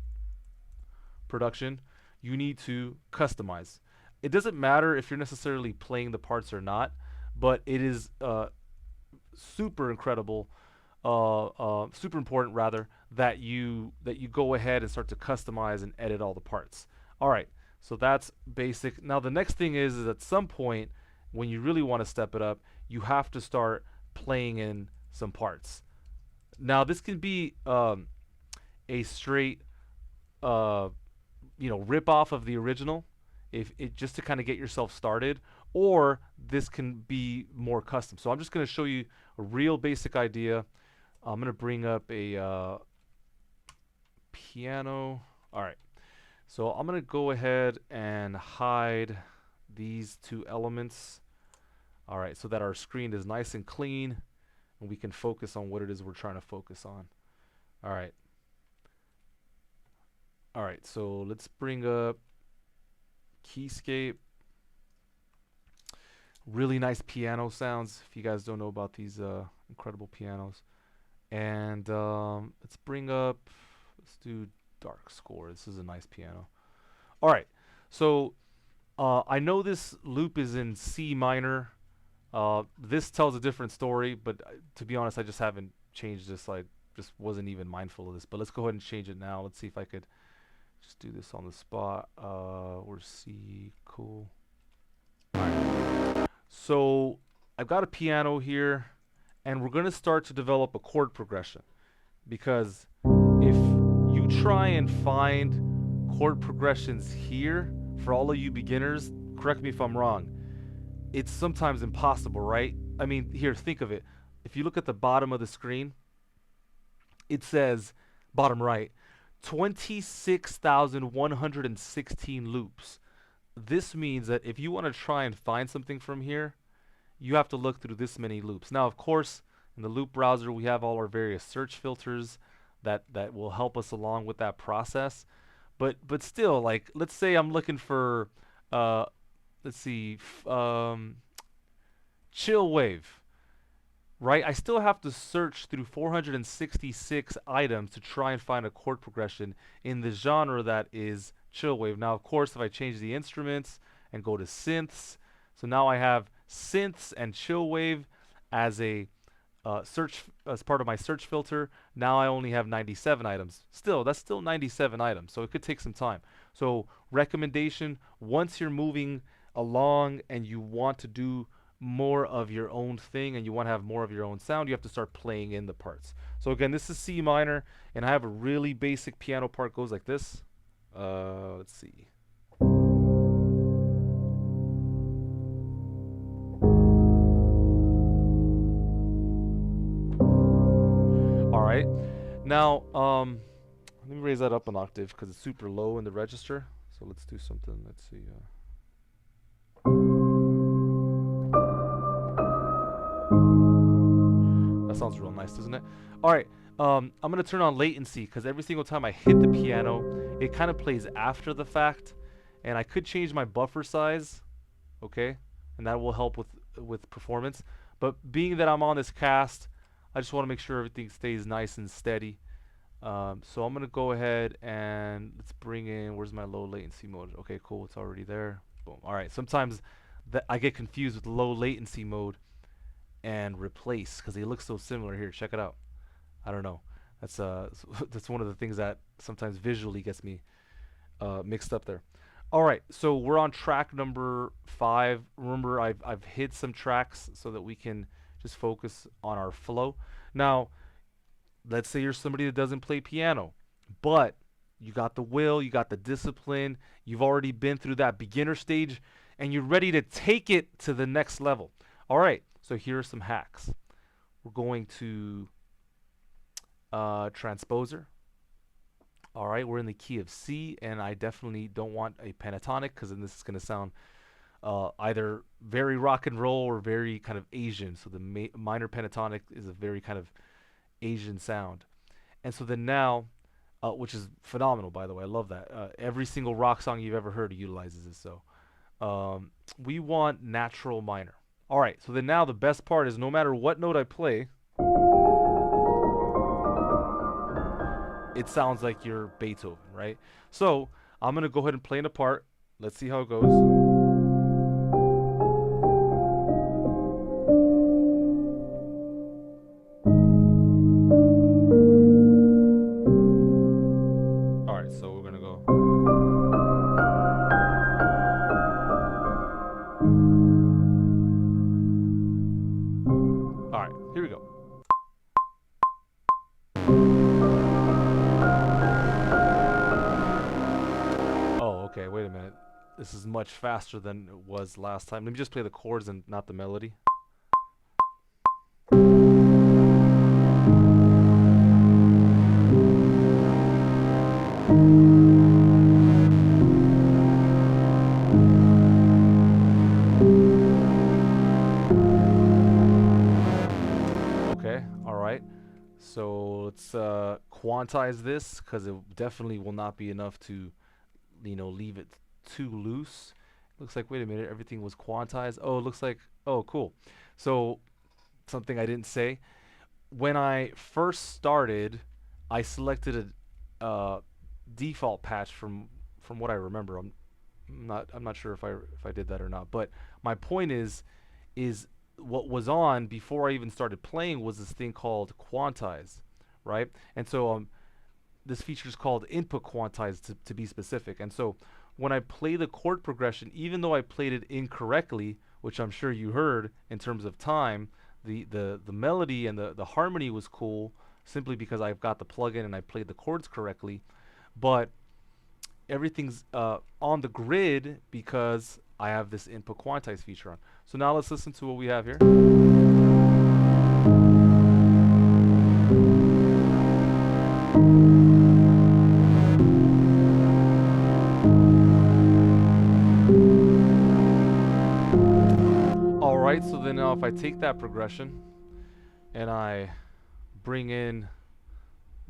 production, you need to customize. It doesn't matter if you're necessarily playing the parts or not, but it is super incredible, super important rather, that you go ahead and start to customize and edit all the parts. All right, so that's basic. Now the next thing is at some point when you really want to step it up, you have to start playing in some parts. Now this can be a straight rip off of the original, if it just to kind of get yourself started, or this can be more custom. So I'm just going to show you a real basic idea. I'm going to bring up a piano. All right, so I'm going to go ahead and hide these two elements. All right, so that our screen is nice and clean and we can focus on what it is we're trying to focus on. All right. All right, so let's bring up Keyscape. Really nice piano sounds, if you guys don't know about these incredible pianos. And let's do Dark Score. This is a nice piano. All right, so I know this loop is in C minor. This tells a different story, but to be honest, I just haven't changed this. I just wasn't even mindful of this. But let's go ahead and change it now. Let's see if I could just do this on the spot. Or C, cool. All right. So I've got a piano here, and we're going to start to develop a chord progression, because if you try and find chord progressions here, for all of you beginners, correct me if I'm wrong, it's sometimes impossible, right? I mean, here, think of it. If you look at the bottom of the screen, it says, bottom right, 26,116 loops. this means that if you want to try and find something from here, you have to look through this many loops. Now, of course, in the loop browser, we have all our various search filters that will help us along with that process. But still, like, let's say I'm looking for, uh, let's see, chill wave, right? I still have to search through 466 items to try and find a chord progression in the genre that is chill wave. Now, of course, if I change the instruments and go to synths, so now I have synths and chill wave as a search as part of my search filter. Now I only have 97 items. Still, that's still 97 items, so it could take some time. So recommendation, once you're moving along and you want to do more of your own thing and you want to have more of your own sound, you have to start playing in the parts. So again, this is C minor, and I have a really basic piano part, goes like this. Let's see. All right. Now, let me raise that up an octave because it's super low in the register. So let's do something. Let's see. That sounds real nice, doesn't it? All right. I'm gonna turn on latency because every single time I hit the piano, it kind of plays after the fact, and I could change my buffer size, okay, and that will help with performance. But being that I'm on this cast, I just want to make sure everything stays nice and steady. So I'm gonna go ahead and let's bring in, where's my low latency mode? Okay, cool, it's already there. Boom. All right. Sometimes I get confused with low latency mode and replace because they look so similar. Here, check it out. I don't know. That's that's one of the things that sometimes visually gets me mixed up there. All right, so we're on track number 5. Remember, I've hid some tracks so that we can just focus on our flow. Now, let's say you're somebody that doesn't play piano, but you got the will, you got the discipline, you've already been through that beginner stage, and you're ready to take it to the next level. All right, so here are some hacks. We're going to transposer. All right, we're in the key of C, and I definitely don't want a pentatonic because then this is going to sound either very rock and roll or very kind of Asian. So the minor pentatonic is a very kind of Asian sound. And so then now, which is phenomenal, by the way, I love that. Every single rock song you've ever heard utilizes it. So we want natural minor. All right, so then now the best part is no matter what note I play, it sounds like you're Beethoven, right? So I'm gonna go ahead and play in a part. Let's see how it goes. All right, so we're gonna go. All right, here we go. Okay, wait a minute. This is much faster than it was last time. Let me just play the chords and not the melody. Okay, all right. So let's quantize this because it definitely will not be enough to leave it too loose. Looks like, wait a minute, everything was quantized. Oh, it looks like, oh, cool. So something I didn't say. When I first started, I selected a default patch from what I remember. I'm not sure if I did that or not. But my point is what was on before I even started playing was this thing called quantize, right? And so this feature is called input quantize to be specific. And so when I play the chord progression, even though I played it incorrectly, which I'm sure you heard in terms of time, the melody and the harmony was cool simply because I've got the plugin and I played the chords correctly. But everything's on the grid because I have this input quantize feature on. So now let's listen to what we have here. Alright, so then now if I take that progression and I bring in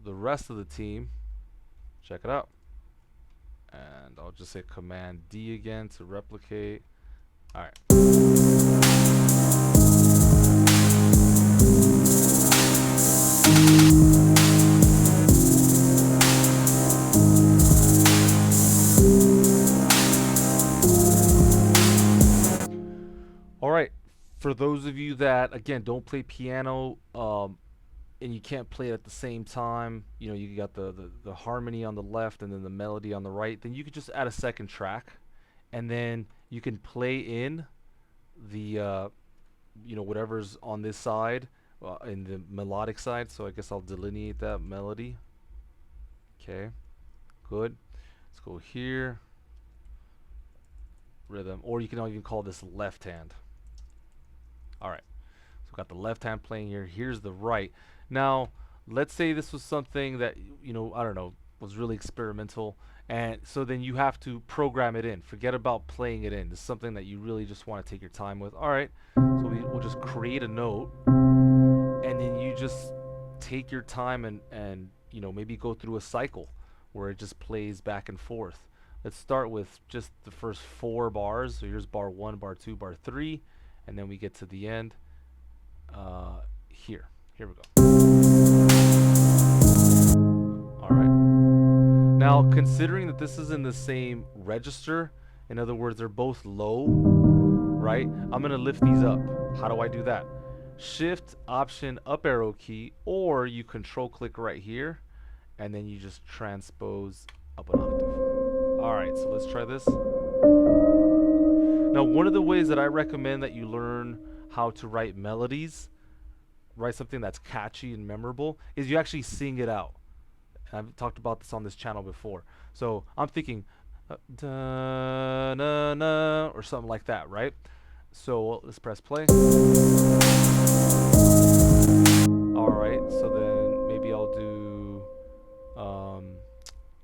the rest of the team, check it out. And I'll just say Command D again to replicate. Alright. Alright, for those of you that, again, don't play piano, and you can't play it at the same time, you know, you got the harmony on the left and then the melody on the right, then you could just add a second track, and then you can play in the, you know, whatever's on this side, in the melodic side. So I guess I'll delineate that melody. Okay, good. Let's go here, rhythm, or you can even call this left hand. Alright, so we've got the left hand playing here. Here's the right. Now, let's say this was something that, you know, I don't know, was really experimental, and so then you have to program it in. Forget about playing it in. This is something that you really just want to take your time with. Alright, so we'll just create a note, and then you just take your time and you know, maybe go through a cycle where it just plays back and forth. Let's start with just the first 4 bars. So here's bar 1, bar 2, bar 3, and then we get to the end here. Here we go. Alright. Now, considering that this is in the same register, in other words, they're both low, right? I'm going to lift these up. How do I do that? Shift, Option, up arrow key, or you control click right here, and then you just transpose up an octave. Alright, so let's try this. Now, one of the ways that I recommend that you learn how to write melodies, write something that's catchy and memorable, is you actually sing it out. I've talked about this on this channel before. So I'm thinking, da, na, na, or something like that, right? So let's press play. Alright, so then maybe I'll do,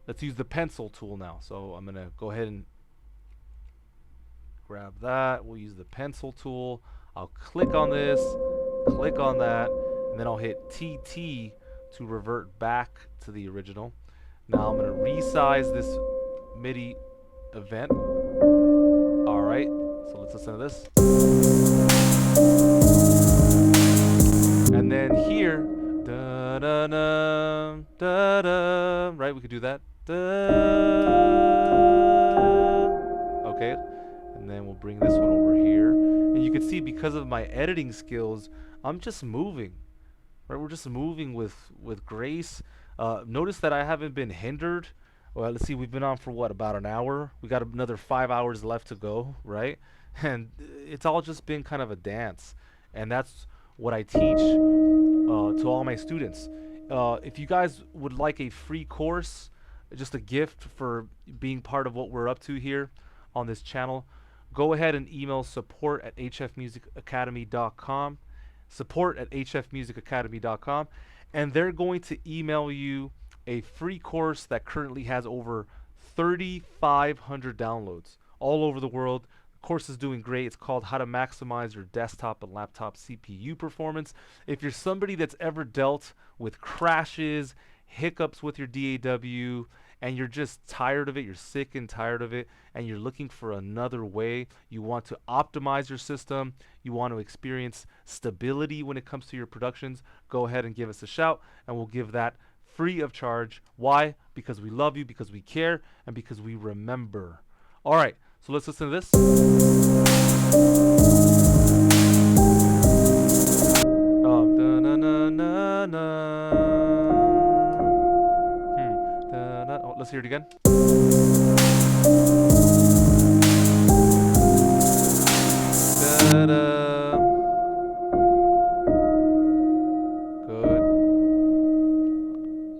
let's use the pencil tool now. So I'm going to go ahead and grab that. We'll use the pencil tool. I'll click on this, click on that, and then I'll hit TT to revert back to the original. Now I'm going to resize this MIDI event. Alright, so let's listen to this. And then here, da da da da da, right? We could do that. Da. Okay, and then we'll bring this one over here. And you can see, because of my editing skills, I'm just moving. Right, we're just moving with grace. Notice that I haven't been hindered. Well, let's see, we've been on for what, about an hour? We got another 5 hours left to go, right? And it's all just been kind of a dance. And that's what I teach to all my students. If you guys would like a free course, just a gift for being part of what we're up to here on this channel, go ahead and email support@hfmusicacademy.com, support@hfmusicacademy.com, and they're going to email you a free course that currently has over 3,500 downloads all over the world. The course is doing great. It's called How to Maximize Your Desktop and Laptop CPU Performance. If you're somebody that's ever dealt with crashes, hiccups with your DAW, and you're just tired of it, you're sick and tired of it, and you're looking for another way, you want to optimize your system, you want to experience stability when it comes to your productions, go ahead and give us a shout, and we'll give that free of charge. Why? Because we love you, because we care, and because we remember. All right, so let's listen to this. Oh, let's hear it again. Da-da. Good.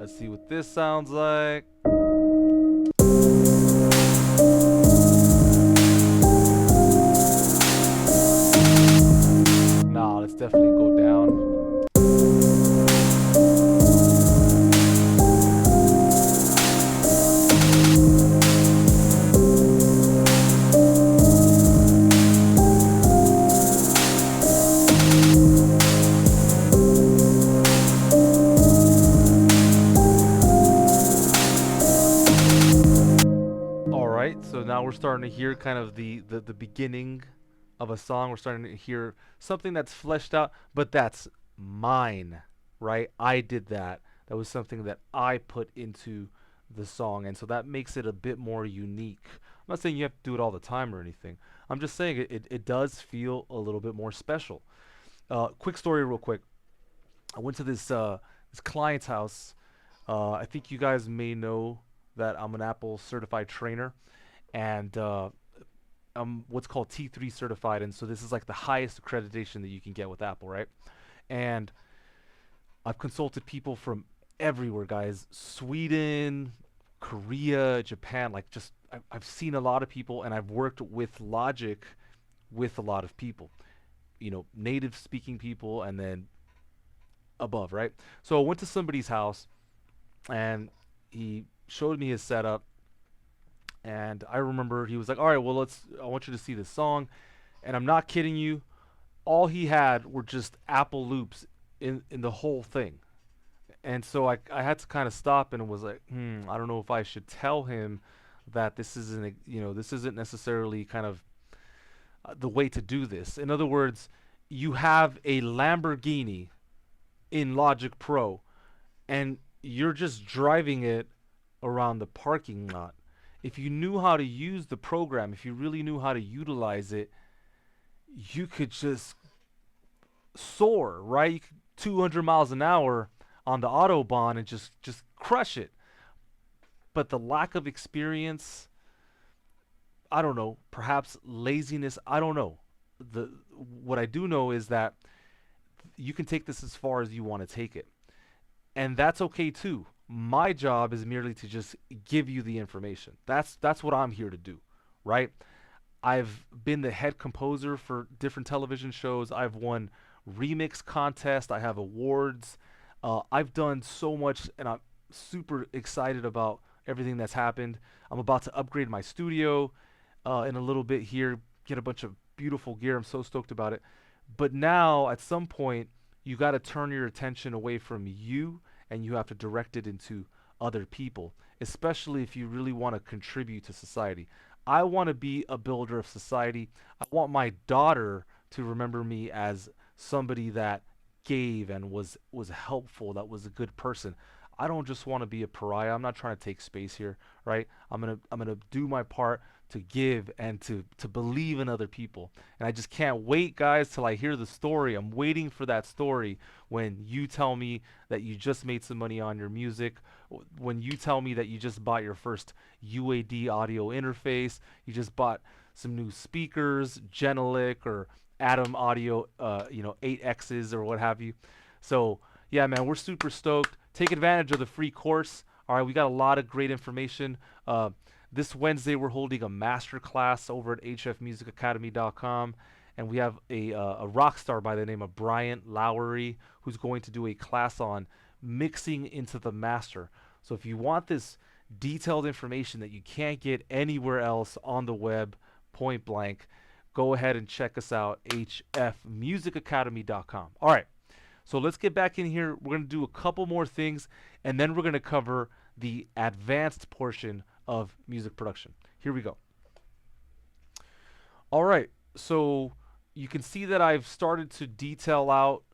Let's see what this sounds like. Nah, let's definitely go down. now we're starting to hear kind of the beginning of a song. We're starting to hear something that's fleshed out, but that's mine, right? I did that. That was something that I put into the song, and so that makes it a bit more unique. I'm not saying you have to do it all the time or anything. I'm just saying it does feel a little bit more special. Quick story, real quick. I went to this client's house. I think you guys may know that I'm an Apple certified trainer, and I'm what's called T3 certified, and so this is like the highest accreditation that you can get with Apple, right? And I've consulted people from everywhere, guys. Sweden, Korea, Japan. Like, just I've seen a lot of people, and I've worked with Logic with a lot of people. Native speaking people, and then above, right? So I went to somebody's house, and he showed me his setup, and I remember he was like, "All right, well, I want you to see this song," and I'm not kidding you. All he had were just Apple loops in the whole thing. And so I had to kind of stop and was like, I don't know if I should tell him that this isn't necessarily kind of the way to do this. In other words, you have a Lamborghini in Logic Pro, and you're just driving it around the parking lot. If you knew how to use the program, if you really knew how to utilize it, you could just soar, right? You could 200 miles an hour on the autobahn and just crush it. But the lack of experience, I don't know, perhaps laziness, I don't know. The What I do know is that you can take this as far as you want to take it. And that's okay too. My job is merely to just give you the information. That's what I'm here to do, right? I've been the head composer for different television shows. I've won remix contests. I have awards. I've done so much, and I'm super excited about everything that's happened. I'm about to upgrade my studio in a little bit here, get a bunch of beautiful gear. I'm so stoked about it. But now, at some point, you got to turn your attention away from you, and you have to direct it into other people, especially if you really want to contribute to society. I want to be a builder of society. I want my daughter to remember me as somebody that gave and was helpful, that was a good person. I don't just want to be a pariah. I'm not trying to take space here, right? I'm gonna do my part to give and to believe in other people. And I just can't wait, guys, till I hear the story. I'm waiting for that story when you tell me that you just made some money on your music, when you tell me that you just bought your first UAD audio interface, you just bought some new speakers, Genelec or Atom Audio, 8Xs or what have you. So yeah, man, we're super stoked. Take advantage of the free course. All right, we got a lot of great information. This Wednesday, we're holding a master class over at hfmusicacademy.com, and we have a rock star by the name of Bryant Lowery who's going to do a class on mixing into the master. So if you want this detailed information that you can't get anywhere else on the web, point blank, go ahead and check us out, hfmusicacademy.com. All right. So let's get back in here. We're going to do a couple more things, and then we're going to cover the advanced portion of music production. Here we go. All right. So you can see that I've started to detail out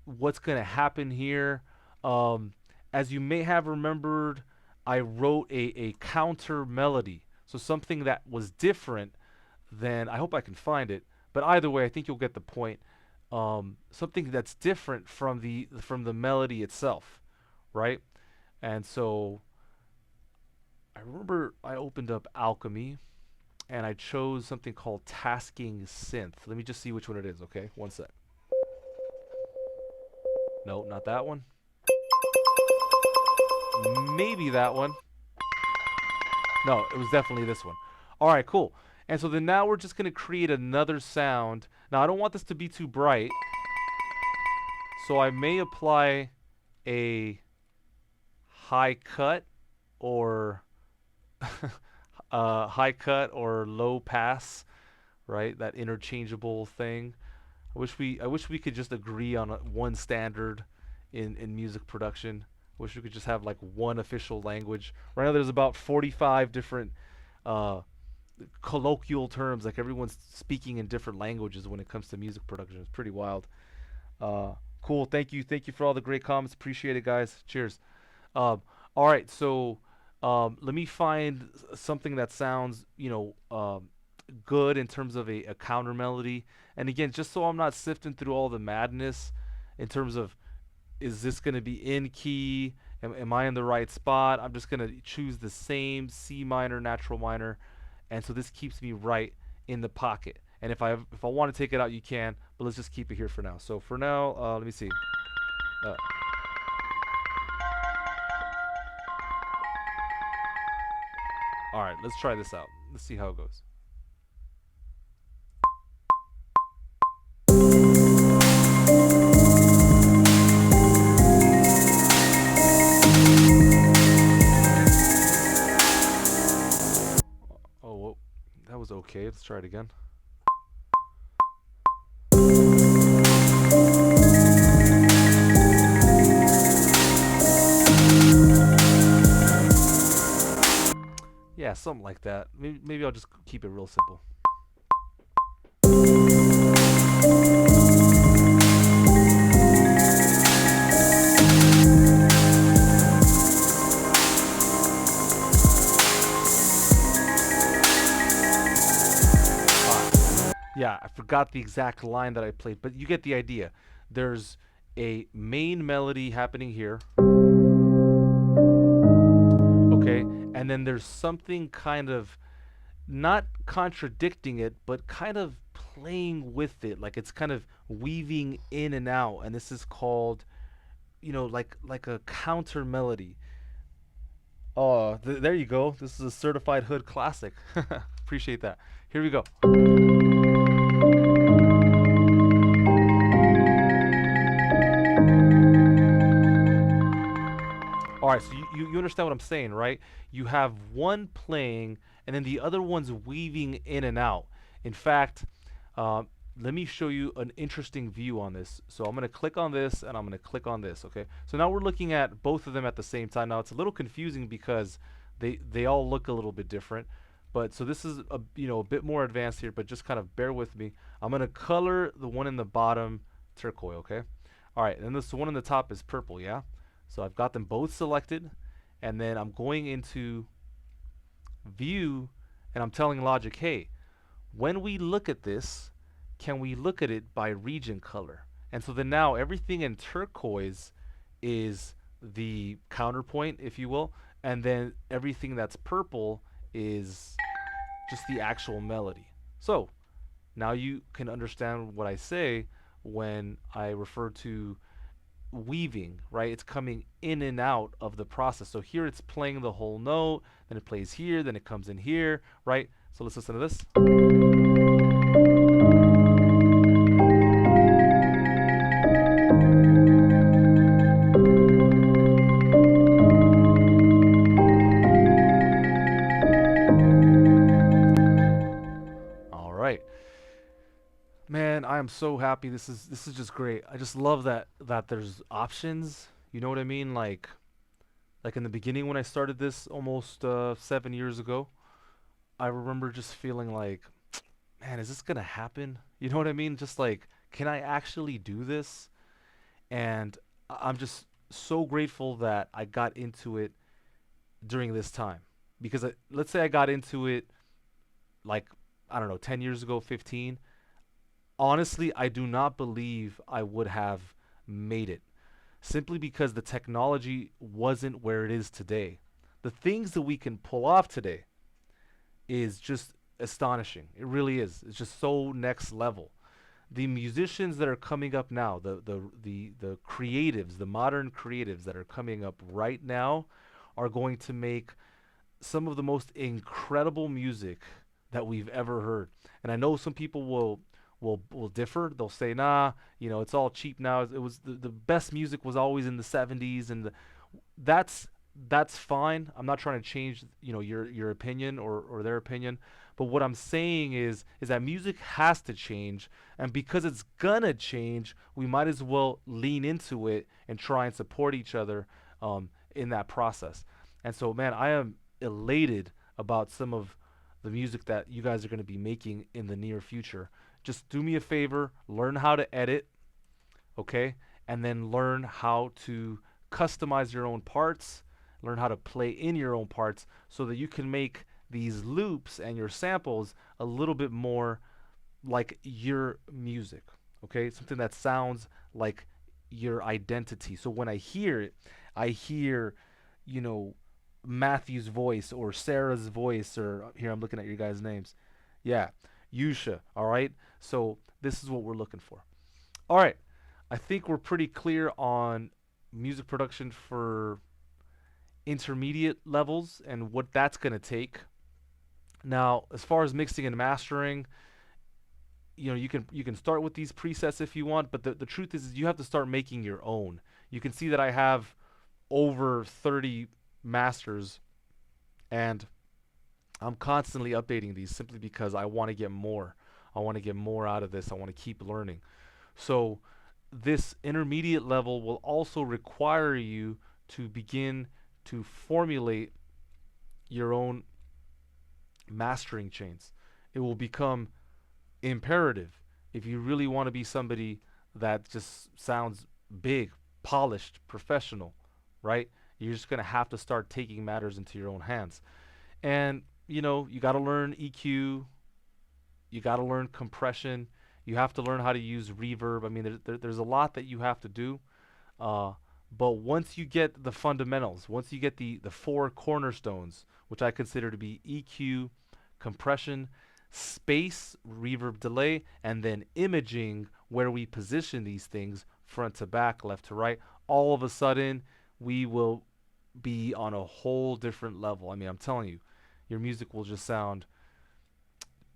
what's going to happen here. As you may have remembered, I wrote a counter melody. So something that was different than, I hope I can find it, but either way, I think you'll get the point. Something that's different from the melody itself, right? And so I remember I opened up Alchemy and I chose something called Tasking Synth. Let me just see which one it is, okay? One sec. No, not that one. Maybe that one. No, it was definitely this one. All right, cool. And so then now we're just going to create another sound. Now, I don't want this to be too bright, so I may apply a high cut or high cut or low pass, right? That interchangeable thing. I wish we could just agree on one standard in music production. I wish we could just have like one official language. Right now, there's about 45 different colloquial terms, like everyone's speaking in different languages when it comes to music production. It's pretty wild. Uh, cool. Thank you for all the great comments. Appreciate it, guys. Cheers. Um, all right, so let me find something that sounds, good in terms of a counter melody. And again, just so I'm not sifting through all the madness in terms of, is this going to be in key? Am I in the right spot? I'm just going to choose the same C minor, natural minor, and so this keeps me right in the pocket. And if I want to take it out, you can, but let's just keep it here for now. So for now, let me see. Uh, all right, let's try this out. Let's see how it goes. Oh, well, that was okay. Let's try it again. Yeah, something like that. Maybe I'll just keep it real simple. Yeah, I forgot the exact line that I played, but you get the idea. There's a main melody happening here, okay, and then there's something kind of not contradicting it, but kind of playing with it, like it's kind of weaving in and out, and this is called, like a counter melody. Oh, there you go. This is a certified hood classic. Appreciate that. Here we go. All right, so you understand what I'm saying, right? You have one playing, and then the other one's weaving in and out. In fact, uh, let me show you an interesting view on this. So I'm going to click on this, and I'm going to click on this, okay? So now we're looking at both of them at the same time. Now, it's a little confusing because they all look a little bit different. But so this is a bit more advanced here, but just kind of bear with me. I'm going to color the one in the bottom turquoise, okay? All right, and this one in the top is purple, yeah? So I've got them both selected, and then I'm going into view, and I'm telling Logic, hey, when we look at this, can we look at it by region color? And so then now everything in turquoise is the counterpoint, if you will, and then everything that's purple is just the actual melody. So now you can understand what I say when I refer to weaving, right? It's coming in and out of the process. So here it's playing the whole note, then it plays here, then it comes in here, right? So let's listen to this. All right. Man, I am so happy. This is just great. I just love that there's options. You know what I mean? Like in the beginning when I started this almost 7 years ago, I remember just feeling like, man, is this gonna happen? You know what I mean? Just like, can I actually do this? And I'm just so grateful that I got into it during this time. Because let's say I got into it like, I don't know, 10 years ago, 15. Honestly, I do not believe I would have made it simply because the technology wasn't where it is today. The things that we can pull off today is just astonishing. It really is. It's just so next level. The musicians that are coming up now, the creatives, the modern creatives that are coming up right now are going to make some of the most incredible music that we've ever heard. And I know some people will differ. They'll say, "Nah, it's all cheap now. It was the best music was always in the 70s." And that's that's fine. I'm not trying to change, your opinion or their opinion. But what I'm saying is that music has to change, and because it's gonna change, we might as well lean into it and try and support each other in that process. And so, man, I am elated about some of the music that you guys are going to be making in the near future. Just do me a favor, learn how to edit, okay? And then learn how to customize your own parts, learn how to play in your own parts so that you can make these loops and your samples a little bit more like your music, okay? Something that sounds like your identity. So when I hear it, I hear, you know, Matthew's voice or Sarah's voice, or here I'm looking at your guys' names. Yeah, Yusha, all right? So this is what we're looking for. All right, I think we're pretty clear on music production for intermediate levels and what that's going to take. Now, as far as mixing and mastering, you know, you can start with these presets if you want, but the truth is you have to start making your own. You can see that I have over 30 masters, and I'm constantly updating these simply because I want to get more. I want to get more out of this. I want to keep learning. So this intermediate level will also require you to begin to formulate your own mastering chains. It will become imperative if you really want to be somebody that just sounds big, polished, professional, right? You're just going to have to start taking matters into your own hands. And, you know, you got to learn EQ, you got to learn compression, you have to learn how to use reverb. I mean, there's a lot that you have to do. But once you get the fundamentals, once you get the four cornerstones, which I consider to be EQ, compression, space, reverb delay, and then imaging, where we position these things front to back, left to right, all of a sudden we will be on a whole different level. I mean, I'm telling you, your music will just sound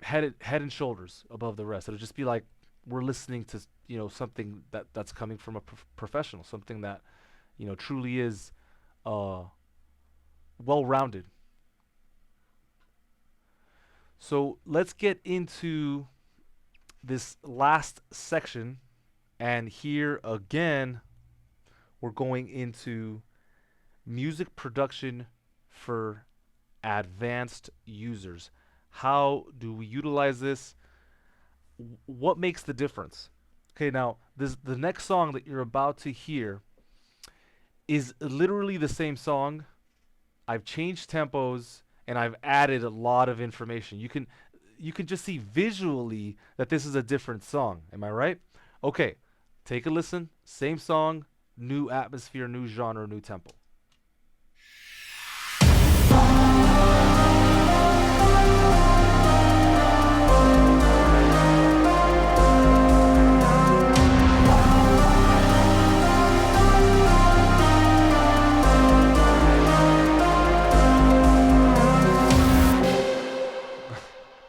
head and shoulders above the rest. It'll just be like we're listening to, you know, something that's coming from a professional, something that, you know, truly is well-rounded. So let's get into this last section, and here again we're going into music production for advanced users. How do we utilize this? What makes the difference? Okay, now the next song that you're about to hear is literally the same song. I've changed tempos and I've added a lot of information. You can just see visually that this is a different song. Am I right? Okay, take a listen. Same song, new atmosphere, new genre, new tempo.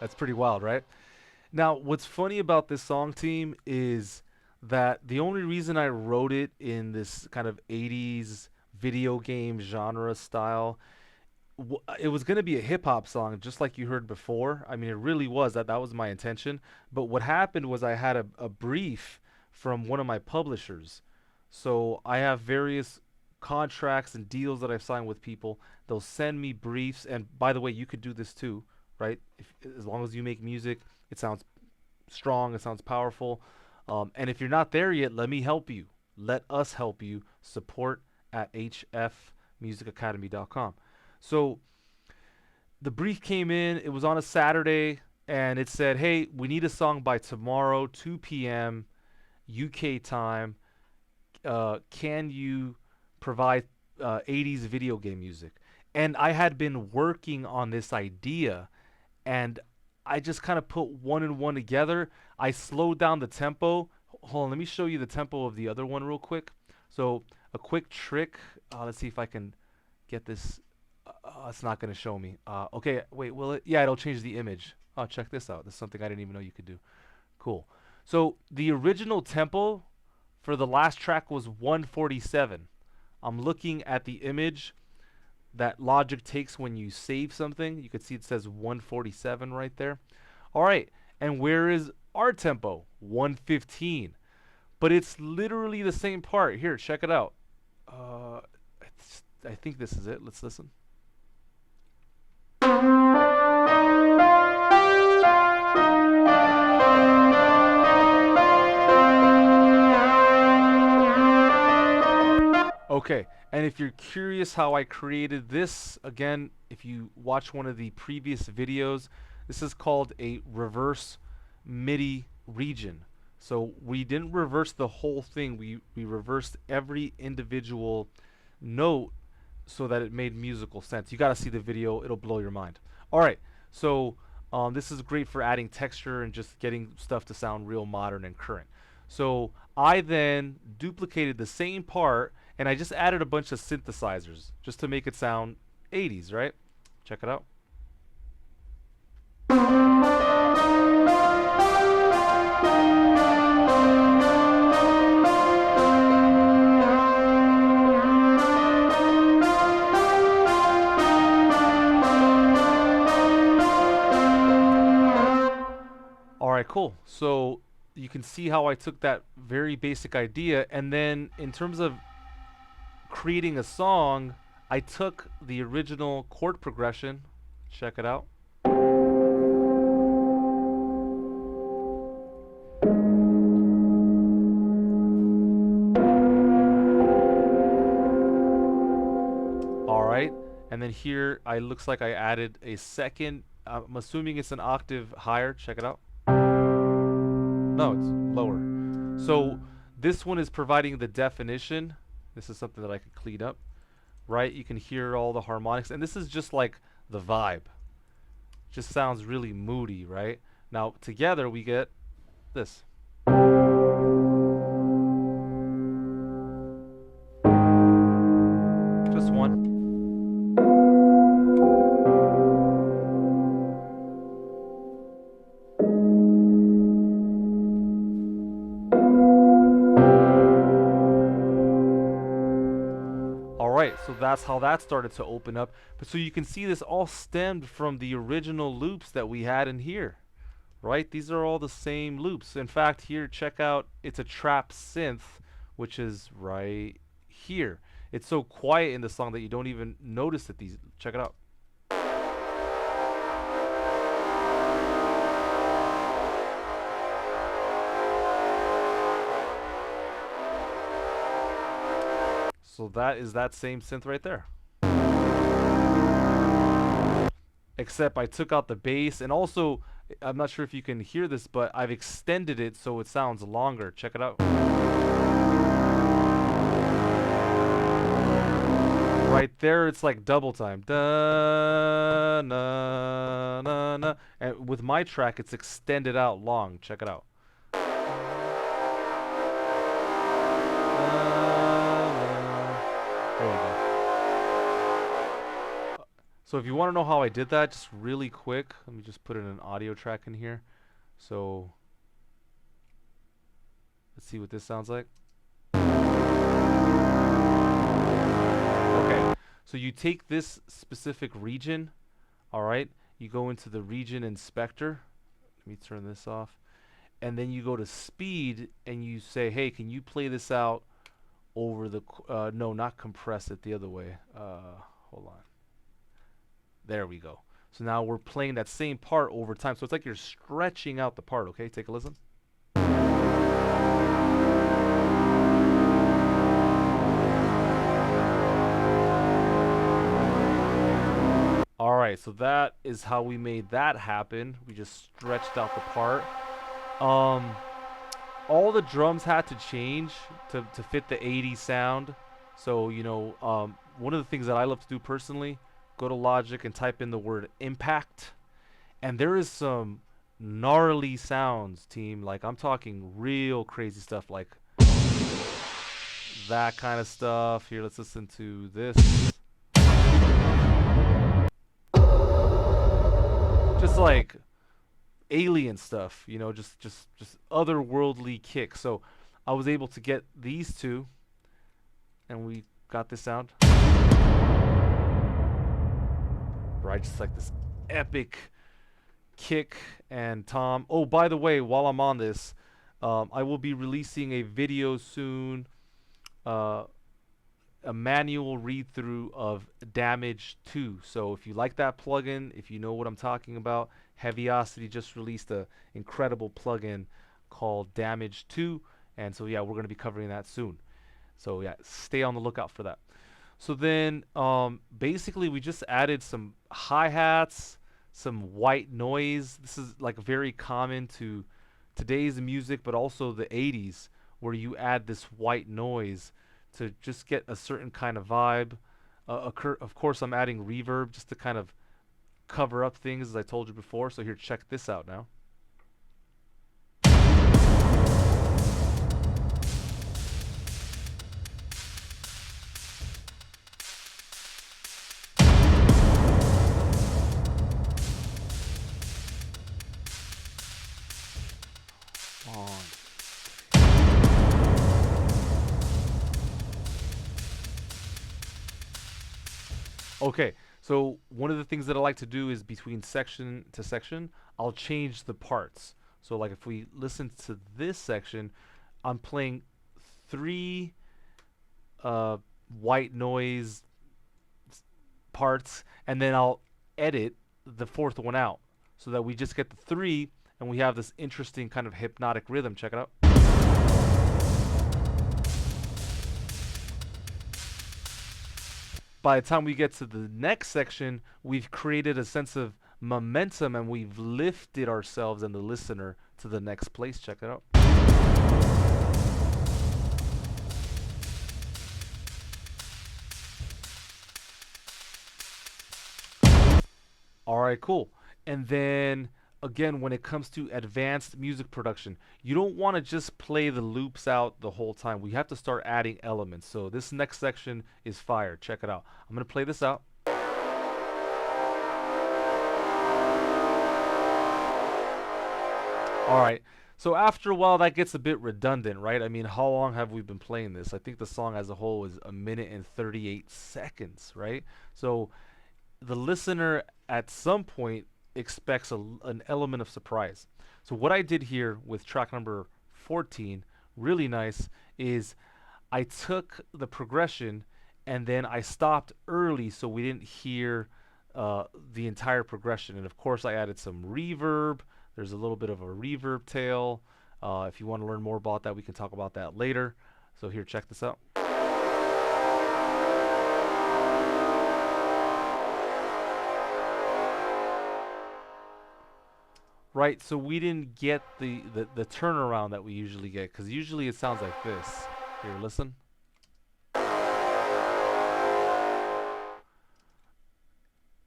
That's pretty wild, right? Now, what's funny about this song, team, is that the only reason I wrote it in this kind of 80s video game genre style, it was going to be a hip hop song, just like you heard before. I mean, it really was. That was my intention. But what happened was I had a brief from one of my publishers. So I have various contracts and deals that I've signed with people. They'll send me briefs. And by the way, you could do this too, right? As long as you make music, it sounds strong, it sounds powerful. And if you're not there yet, let me help you. Let us help you. Support at hfmusicacademy.com. So the brief came in, it was on a Saturday, and it said, hey, we need a song by tomorrow, 2 p.m. UK time. Can you provide 80s video game music? And I had been working on this idea, and I just kind of put one and one together. I slowed down the tempo. Hold on, let me show you the tempo of the other one real quick. So a quick trick. Let's see if I can get this. It's not going to show me. Okay, wait, will it? Yeah, it'll change the image. Oh, check this out. This is something I didn't even know you could do. Cool. So the original tempo for the last track was 147. I'm looking at the image that Logic takes when you save something. You can see it says 147 right there. All right, and where is our tempo? 115. But it's literally the same part. Here, check it out. I think this is it. Let's listen. Okay, and if you're curious how I created this, again, if you watch one of the previous videos, this is called a reverse MIDI region. So we didn't reverse the whole thing, we reversed every individual note so that it made musical sense. You got to see the video, it'll blow your mind. All right, so this is great for adding texture and just getting stuff to sound real modern and current. So I then duplicated the same part and I just added a bunch of synthesizers just to make it sound 80s, right? Check it out. All right, cool. So you can see how I took that very basic idea, and then in terms of creating a song, I took the original chord progression. Check it out. All right, and then here I looks like I added a second. I'm assuming it's an octave higher. Check it out. No, it's lower. So this one is providing the definition. This is something that I could clean up, right? You can hear all the harmonics, and this is just like the vibe. Just sounds really moody, right? Now together we get this. Just one. Alright, so that's how that started to open up. But so you can see this all stemmed from the original loops that we had in here. Right? These are all the same loops. In fact, here, check out, it's a trap synth, which is right here. It's so quiet in the song that you don't even notice that these, check it out. So that is that same synth right there. Except I took out the bass, and also, I'm not sure if you can hear this, but I've extended it so it sounds longer. Check it out. Right there, it's like double time. Da, na, na, na. And with my track, it's extended out long. Check it out. There we go. So if you want to know how I did that, just really quick, let me just put in an audio track in here. So let's see what this sounds like. Okay, so you take this specific region, all right, you go into the region inspector. Let me turn this off. And then you go to speed and you say, hey, can you play this out over the, no, not compress it, the other way. Hold on. There we go. So now we're playing that same part over time. So it's like you're stretching out the part, okay? Take a listen. All right, so that is how we made that happen. We just stretched out the part. All the drums had to change to fit the 80s sound. So, you know, one of the things that I love to do personally, go to Logic and type in the word impact, and there is some gnarly sounds, team. Like, I'm talking real crazy stuff, like that kind of stuff. Here, let's listen to this. Just like alien stuff, you know, just otherworldly kick. So I was able to get these two, and we got this sound. Right, just like this epic kick and tom. Oh, by the way, while I'm on this, I will be releasing a video soon, a manual read-through of Damage 2. So if you like that plugin, if you know what I'm talking about, Heaviosity just released a incredible plugin called Damage 2, and so yeah, we're going to be covering that soon. So yeah, stay on the lookout for that. So then, basically, we just added some hi hats, some white noise. This is like very common to today's music, but also the 80s, where you add this white noise to just get a certain kind of vibe. Of course, I'm adding reverb just to kind of cover up things, as I told you before. So here, check this out now. On. Okay, so one of the things that I like to do is between section to section, I'll change the parts. So like if we listen to this section, I'm playing three uh, white noise parts, and then I'll edit the fourth one out so that we just get the three, and we have this interesting kind of hypnotic rhythm. Check it out. By the time we get to the next section, we've created a sense of momentum and we've lifted ourselves and the listener to the next place. Check it out. All right, cool. And then again, when it comes to advanced music production, you don't want to just play the loops out the whole time. We have to start adding elements. So this next section is fire. Check it out. I'm going to play this out. All right. So after a while, that gets a bit redundant, right? I mean, how long have we been playing this? I think the song as a whole is a minute and 38 seconds, right? So the listener at some point expects an element of surprise. So what I did here with track number 14, really nice, is I took the progression and then I stopped early so we didn't hear the entire progression. And of course, I added some reverb. There's a little bit of a reverb tail. If you want to learn more about that, we can talk about that later. So here, check this out. Right, so we didn't get the turnaround that we usually get, because usually it sounds like this. Here, listen.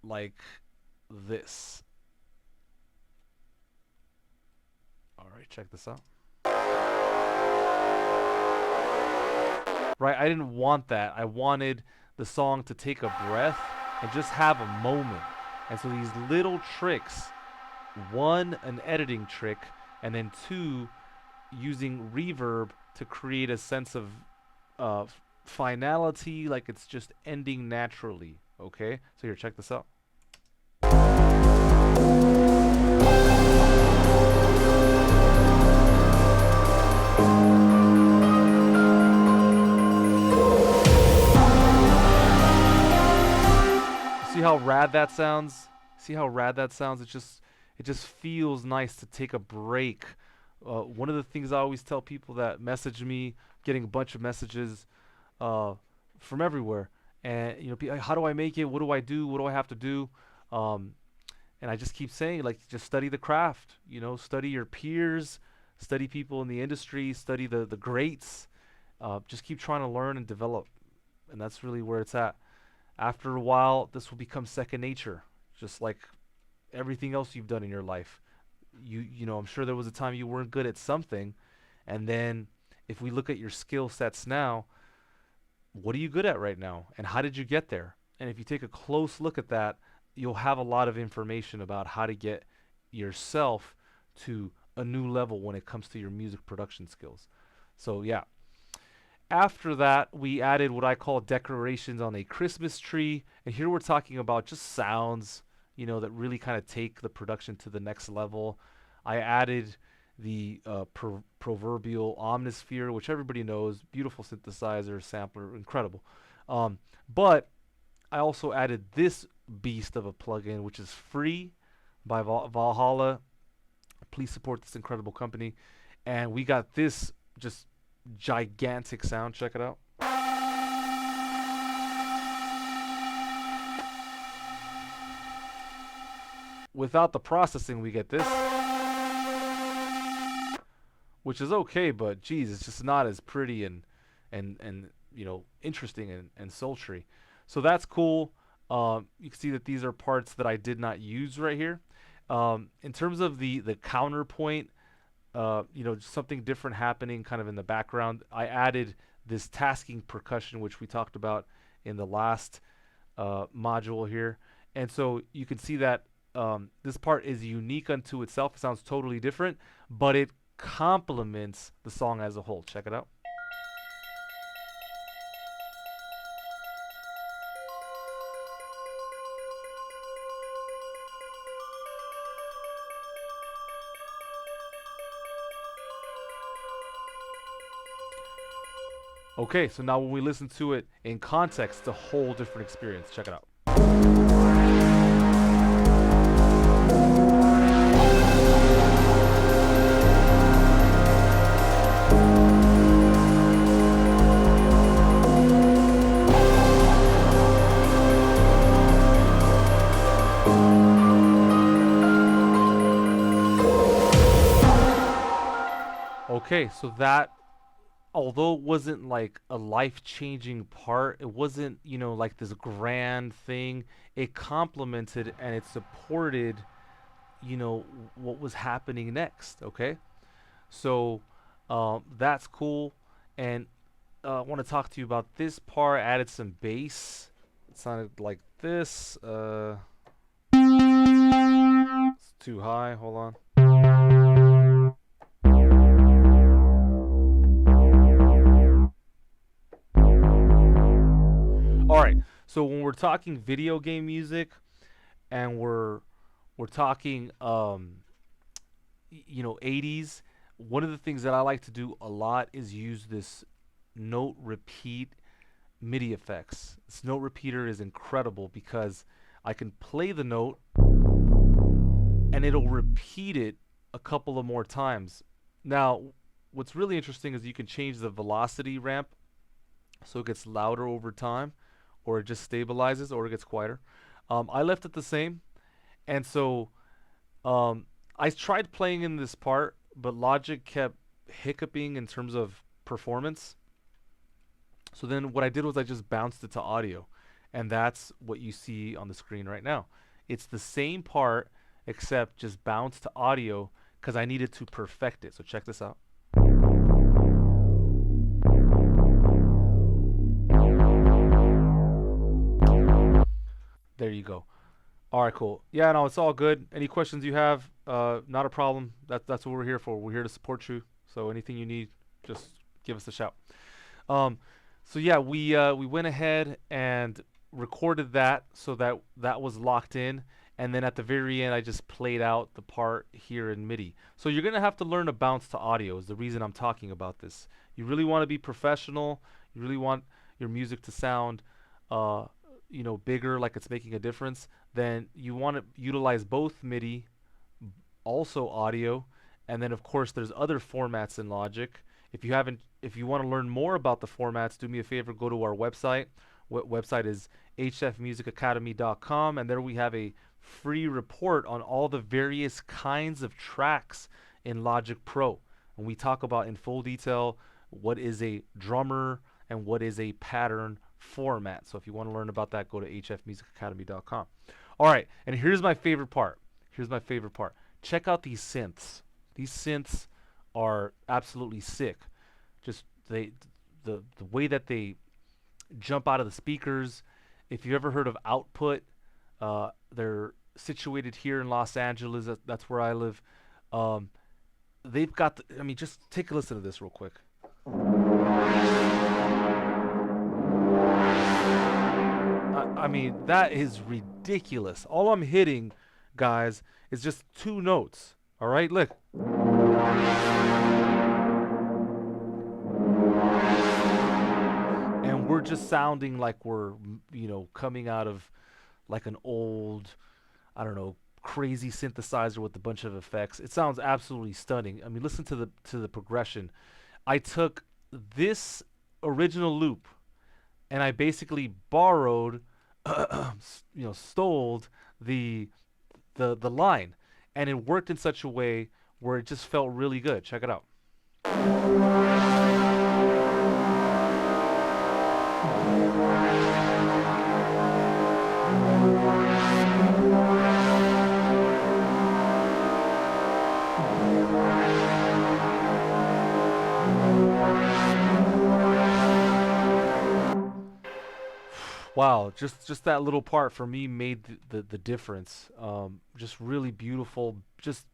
Like this. Alright, check this out. Right, I didn't want that. I wanted the song to take a breath and just have a moment. And so these little tricks, one, an editing trick, and then two, using reverb to create a sense of finality, like it's just ending naturally. Okay, so here, check this out. See how rad that sounds? See how rad that sounds? It just feels nice to take a break. One of the things I always tell people that message me, getting a bunch of messages from everywhere, and how do I make it? What do I do? What do I have to do? Um, and I just keep saying, like, just study the craft. Study your peers, study people in the industry, study the greats. Just keep trying to learn and develop, and that's really where it's at. After a while, this will become second nature, just like everything else you've done in your life. I'm sure there was a time you weren't good at something, and then if we look at your skill sets now, what are you good at right now, and how did you get there? And if you take a close look at that, you'll have a lot of information about how to get yourself to a new level when it comes to your music production skills. So yeah. After that, we added what I call decorations on a Christmas tree. And here we're talking about just sounds, that really kind of take the production to the next level. I added the proverbial omnisphere, which everybody knows, beautiful synthesizer, sampler, incredible. But I also added this beast of a plugin, which is free by Valhalla. Please support this incredible company. And we got this just gigantic sound. Check it out. without the processing, we get this, which is okay, but geez, it's just not as pretty and interesting and sultry. So that's cool. You can see that these are parts that I did not use right here. In terms of the counterpoint, something different happening kind of in the background. I added this tasking percussion, which we talked about in the last module here. And so you can see that this part is unique unto itself. It sounds totally different, but it complements the song as a whole. Check it out. Okay, so now when we listen to it in context, it's a whole different experience. Check it out. Okay, so that, although it wasn't like a life-changing part, it wasn't, like this grand thing. It complemented and it supported, what was happening next. Okay, so that's cool. And I want to talk to you about this part. I added some bass. It sounded like this. It's too high. Hold on. All right. So when we're talking video game music, and we're talking 80s, one of the things that I like to do a lot is use this note repeat MIDI effects. This note repeater is incredible because I can play the note and it'll repeat it a couple of more times. Now, what's really interesting is you can change the velocity ramp so it gets louder over time, or it just stabilizes, or it gets quieter. I left it the same, and so I tried playing in this part, but Logic kept hiccuping in terms of performance. So then what I did was I just bounced it to audio, and that's what you see on the screen right now. It's the same part, except just bounced to audio because I needed to perfect it. So check this out. There you go. All right, cool. Yeah, no, it's all good. Any questions you have, not a problem. That's what we're here for. We're here to support you. So anything you need, just give us a shout. Um, so yeah, we went ahead and recorded that so that that was locked in, and then at the very end, I just played out the part here in MIDI. So you're gonna have to learn to bounce to audio. Is the reason I'm talking about this. You really want to be professional. You really want your music to sound, bigger, like it's making a difference. Then you want to utilize both MIDI, also audio, and then of course there's other formats in Logic. If you want to learn more about the formats, do me a favor, go to our website. Website is hfmusicacademy.com, and there we have a free report on all the various kinds of tracks in Logic Pro. And we talk about in full detail what is a drummer and what is a pattern format. So if you want to learn about that, go to hfmusicacademy.com. All right, and here's my favorite part. Check out these synths. These synths are absolutely sick. Just the way that they jump out of the speakers. If you've ever heard of Output, they're situated here in Los Angeles. That's where I live. They've got just take a listen to this real quick. That is ridiculous. All I'm hitting, guys, is just two notes. All right, look. And we're just sounding like we're, coming out of like an old, I don't know, crazy synthesizer with a bunch of effects. It sounds absolutely stunning. Listen to the progression. I took this original loop and I basically borrowed, stole the the line, and it worked in such a way where it just felt really good. Check it out. Wow, just that little part for me made the difference. Just really beautiful, just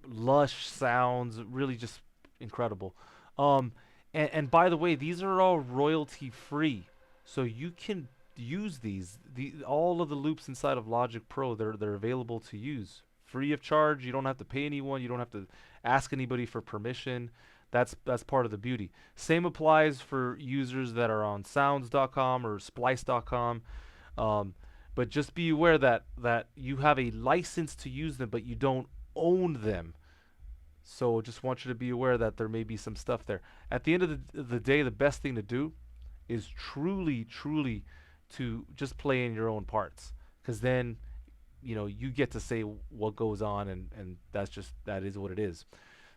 lush sounds, really just incredible. Um, and by the way, these are all royalty free, so you can use these. All of the loops inside of Logic Pro, they're available to use free of charge. You don't have to pay anyone. You don't have to ask anybody for permission. That's part of the beauty. Same applies for users that are on sounds.com or splice.com. Um, but just be aware that you have a license to use them, but you don't own them. So just want you to be aware that there may be some stuff there. At the end of the day, the best thing to do is truly to just play in your own parts, because then you get to say what goes on, and that is what it is.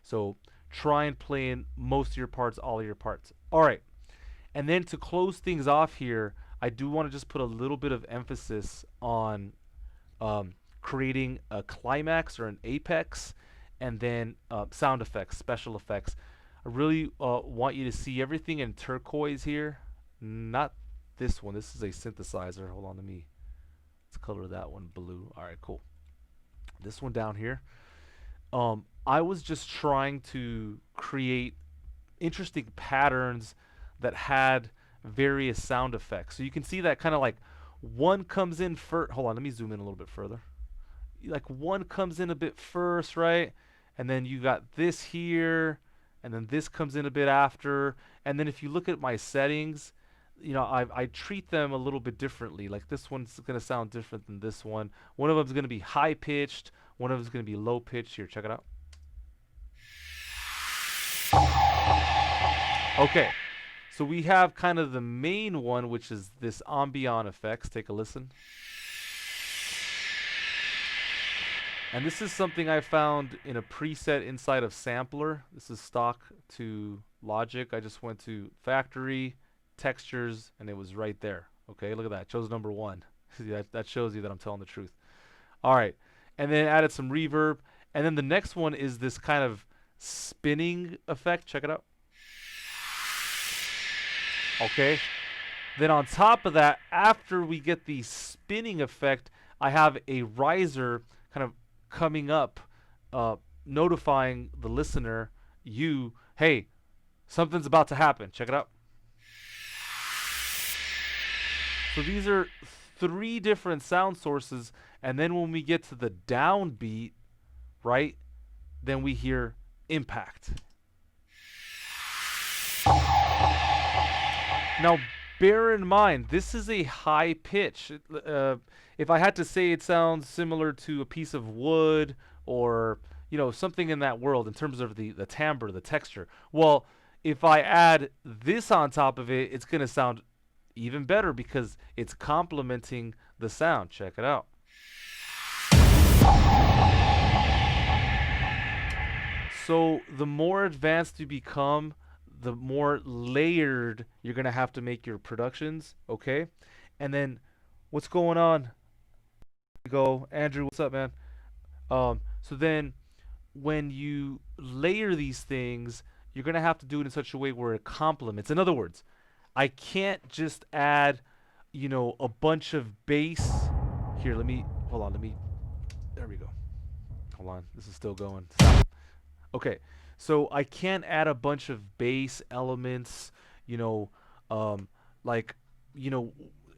So try and play in most of your parts, all of your parts. All right. And then to close things off here, I do want to just put a little bit of emphasis on creating a climax or an apex, and then sound effects, special effects. I really want you to see everything in turquoise here. Not this one. This is a synthesizer. Hold on, let's color that one blue. All right, cool. This one down here. I was just trying to create interesting patterns that had various sound effects. So you can see that kind of like one comes in first. Hold on, let me zoom in a little bit further. Like one comes in a bit first, right? And then you got this here, and then this comes in a bit after. And then if you look at my settings, I treat them a little bit differently. Like this one's going to sound different than this one. One of them is going to be high pitched. One of them is going to be low pitched. Here, check it out. Okay, so we have kind of the main one, which is this ambient effects. Take a listen. And this is something I found in a preset inside of Sampler. This is stock to Logic. I just went to Factory, Textures, and it was right there. Okay, look at that. Chose number 1. That shows you that I'm telling the truth. All right, and then added some reverb. And then the next one is this kind of spinning effect. Check it out. Okay. Then on top of that, after we get the spinning effect, I have a riser kind of coming up, notifying the listener, hey, something's about to happen. Check it out. So these are 3 different sound sources, and then when we get to the downbeat, right, then we hear impact. Now, bear in mind, this is a high pitch. If I had to say it sounds similar to a piece of wood or, something in that world in terms of the timbre, the texture. Well, if I add this on top of it, it's going to sound even better because it's complementing the sound. Check it out. So the more advanced you become, the more layered you're going to have to make your productions, okay? And then what's going on? Go, Andrew, what's up, man? So then when you layer these things, you're going to have to do it in such a way where it complements. In other words, I can't just add, a bunch of bass. Here, hold on, there we go. Hold on, this is still going. Stop. Okay. So I can't add a bunch of bass elements,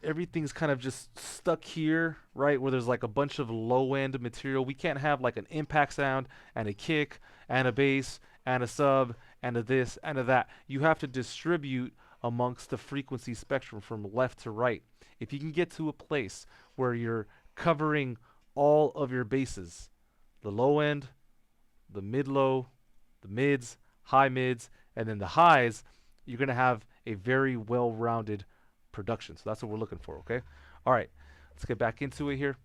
everything's kind of just stuck here, right? Where there's like a bunch of low end material. We can't have like an impact sound and a kick and a bass and a sub and a this and a that. You have to distribute amongst the frequency spectrum from left to right. If you can get to a place where you're covering all of your bases, the low end, the mid-low, the mids, high mids, and then the highs, you're going to have a very well-rounded production. So that's what we're looking for, okay? All right, let's get back into it here.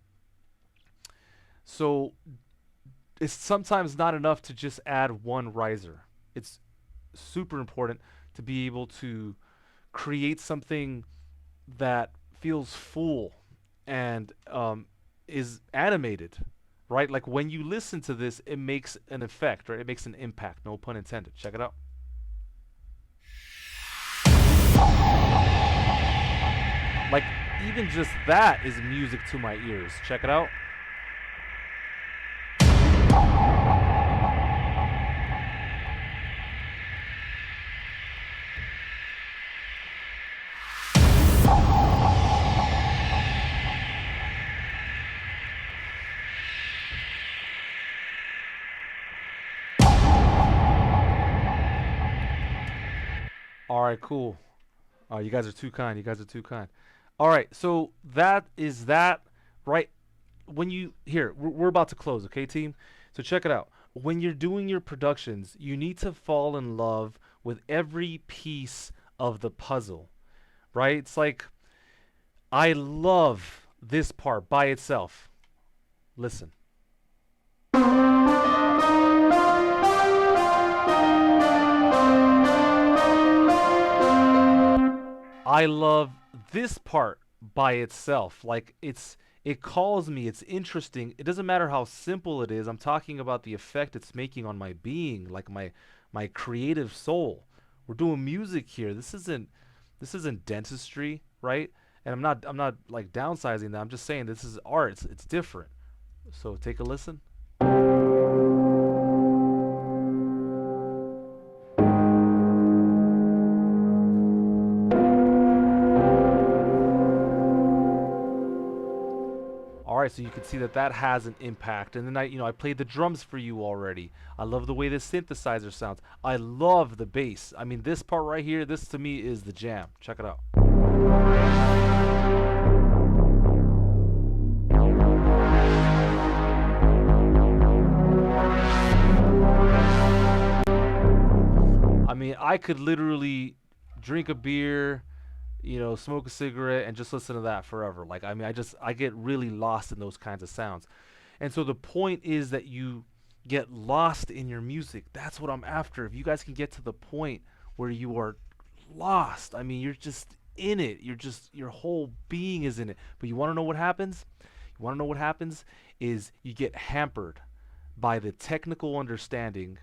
So it's sometimes not enough to just add one riser. It's super important to be able to create something that feels full and is animated, right? Like when you listen to this, it makes an effect, right? It makes an impact. No pun intended. Check it out. Like even just that is music to my ears. Check it out. All right, cool. You guys are too kind. You guys are too kind. All right, so that is that, right? When you here, we're about to close, okay, team? So check it out. When you're doing your productions, you need to fall in love with every piece of the puzzle, right? It's like I love this part by itself. Listen. I love this part by itself. Like it calls me, it's interesting. It doesn't matter how simple it is. I'm talking about the effect it's making on my being, like my creative soul. We're doing music here. This isn't dentistry, right? And I'm not like downsizing that. I'm just saying this is art. It's different. So take a listen. All right, so you can see that that has an impact. And then I played the drums for you already. I love the way this synthesizer sounds. I love the bass. I mean, this part right here, this to me is the jam. Check it out. I mean, I could literally drink a beer, smoke a cigarette and just listen to that forever. Like, I mean, I get really lost in those kinds of sounds. And so the point is that you get lost in your music. That's what I'm after. If you guys can get to the point where you are lost, I mean, you're just in it. Your whole being is in it. But you want to know what happens? You want to know what happens is you get hampered by the technical understanding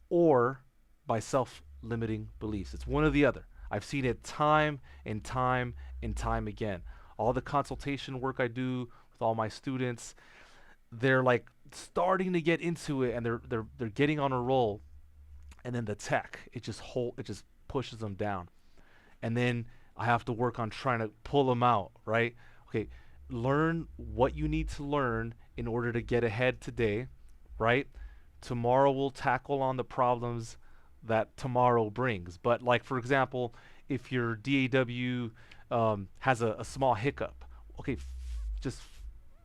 or by self-limiting beliefs. It's one or the other. I've seen it time and time and time again. All the consultation work I do with all my students, they're like starting to get into it and they're getting on a roll, and then the tech it just pushes them down, and then I have to work on trying to pull them out. Right? Okay, learn what you need to learn in order to get ahead today. Right? Tomorrow we'll tackle on the problems that tomorrow brings. But like for example, if your DAW has a small hiccup, okay, just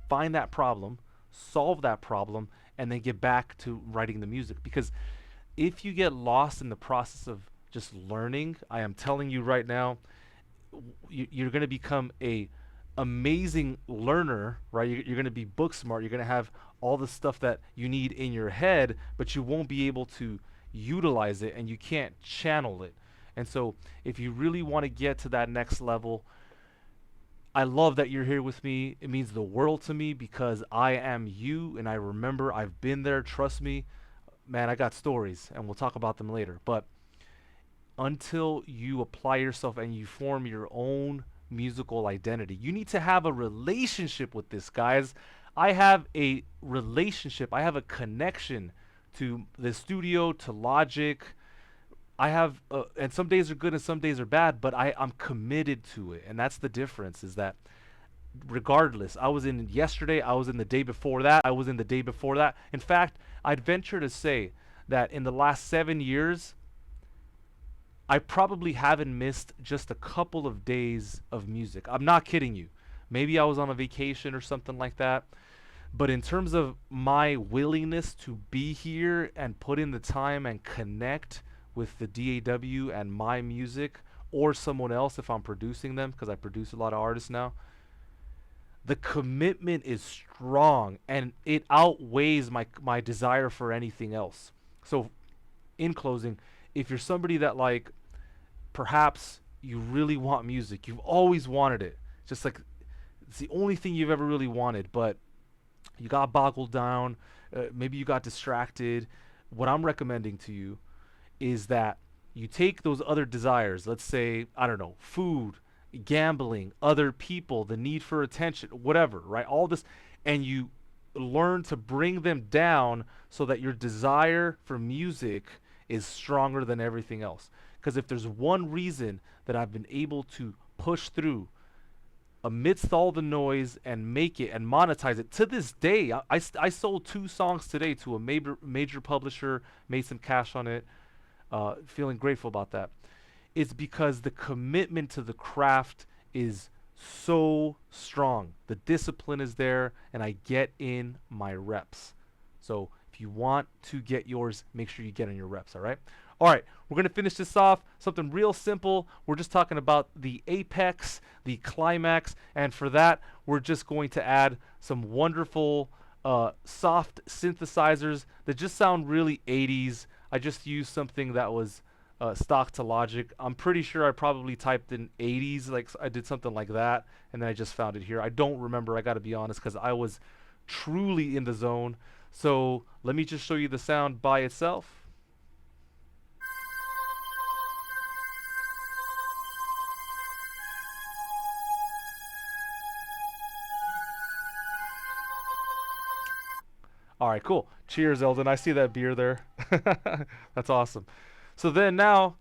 find that problem, solve that problem, and then get back to writing the music. Because if you get lost in the process of just learning, I am telling you right now, you're going to become a amazing learner, right? You're going to be book smart. You're going to have all the stuff that you need in your head, but you won't be able to utilize it and you can't channel it. And so if you really want to get to that next level, I love that you're here with me. It means the world to me because I am you and I remember I've been there. Trust me, man, I got stories and we'll talk about them later. But until you apply yourself and you form your own musical identity, you need to have a relationship with this, guys. I have a relationship, I have a connection to the studio, to Logic. I have, and some days are good and some days are bad, but I'm committed to it. And that's the difference is that regardless, I was in yesterday, I was in the day before that, I was in the day before that. In fact, I'd venture to say that in the last 7 years, I probably haven't missed just a couple of days of music. I'm not kidding you. Maybe I was on a vacation or something like that. But in terms of my willingness to be here and put in the time and connect with the DAW and my music or someone else if I'm producing them, because I produce a lot of artists now, The commitment is strong and it outweighs my desire for anything else. So in closing, if you're somebody that like perhaps you really want music, you've always wanted it, just like it's the only thing you've ever really wanted, but you got boggled down, maybe you got distracted. What I'm recommending to you is that you take those other desires, let's say, I don't know, food, gambling, other people, the need for attention, whatever, right? All this, and you learn to bring them down so that your desire for music is stronger than everything else. Because if there's one reason that I've been able to push through amidst all the noise and make it and monetize it to this day, I sold 2 songs today to a major publisher, made some cash on it, feeling grateful about that. It's because the commitment to the craft is so strong. The discipline is there, and I get in my reps. So if you want to get yours, make sure you get in your reps, all right? All right, we're going to finish this off. Something real simple. We're just talking about the apex, the climax, and for that, we're just going to add some wonderful soft synthesizers that just sound really 80s. I just used something that was stock to Logic. I'm pretty sure I probably typed in 80s, like I did something like that, and then I just found it here. I don't remember, I got to be honest, because I was truly in the zone. So let me just show you the sound by itself. All right, cool. Cheers, Eldon. I see that beer there. That's awesome. So then now,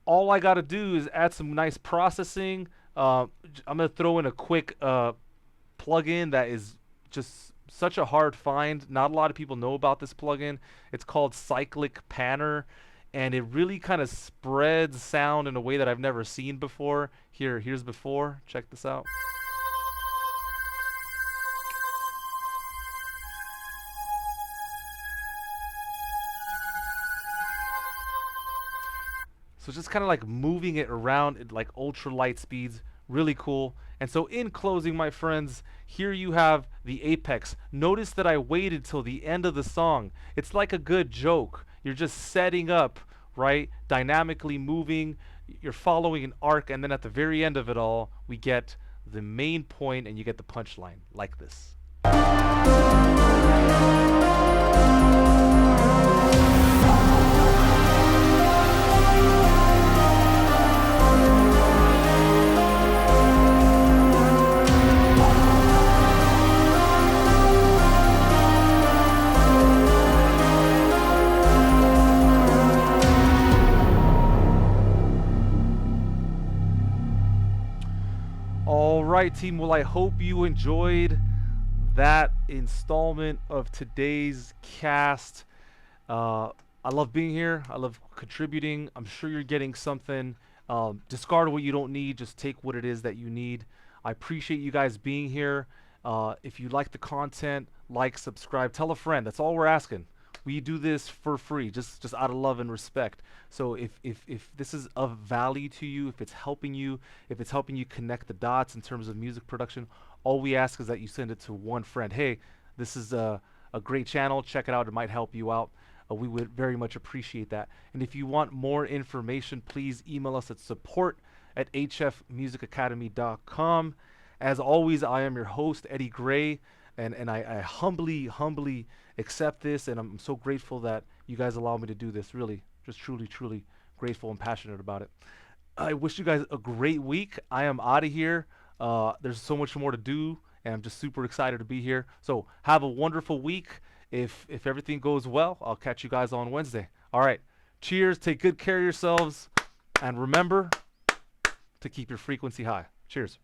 all I got to do is add some nice processing. I'm going to throw in a quick plugin that is just such a hard find. Not a lot of people know about this plugin. It's called Cyclic Panner, and it really kind of spreads sound in a way that I've never seen before. Here's before. Check this out. So just kind of like moving it around at like ultra light speeds, really cool. And so in closing, my friends, here you have the apex. Notice that I waited till the end of the song. It's like a good joke. You're just setting up, right? Dynamically moving. You're following an arc, and then at the very end of it all, we get the main point and you get the punchline like this. All right, team. Well, I hope you enjoyed that installment of today's cast. I love being here. I love contributing. I'm sure you're getting something. Discard what you don't need. Just take what it is that you need. I appreciate you guys being here. If you like the content, like, subscribe, tell a friend. That's all we're asking. We do this for free, just out of love and respect. So if this is of value to you, if it's helping you connect the dots in terms of music production, all we ask is that you send it to one friend. Hey, this is a great channel. Check it out. It might help you out. We would very much appreciate that. And if you want more information, please email us at support@hfmusicacademy.com. As always, I am your host, Eddie Gray, and I humbly accept this, and I'm so grateful that you guys allow me to do this. Really, just truly grateful and passionate about it. I wish you guys a great week. I am out of here. There's so much more to do, and I'm just super excited to be here. So have a wonderful week. If everything goes well, I'll catch you guys on Wednesday. All right. Cheers. Take good care of yourselves, and remember to keep your frequency high. Cheers.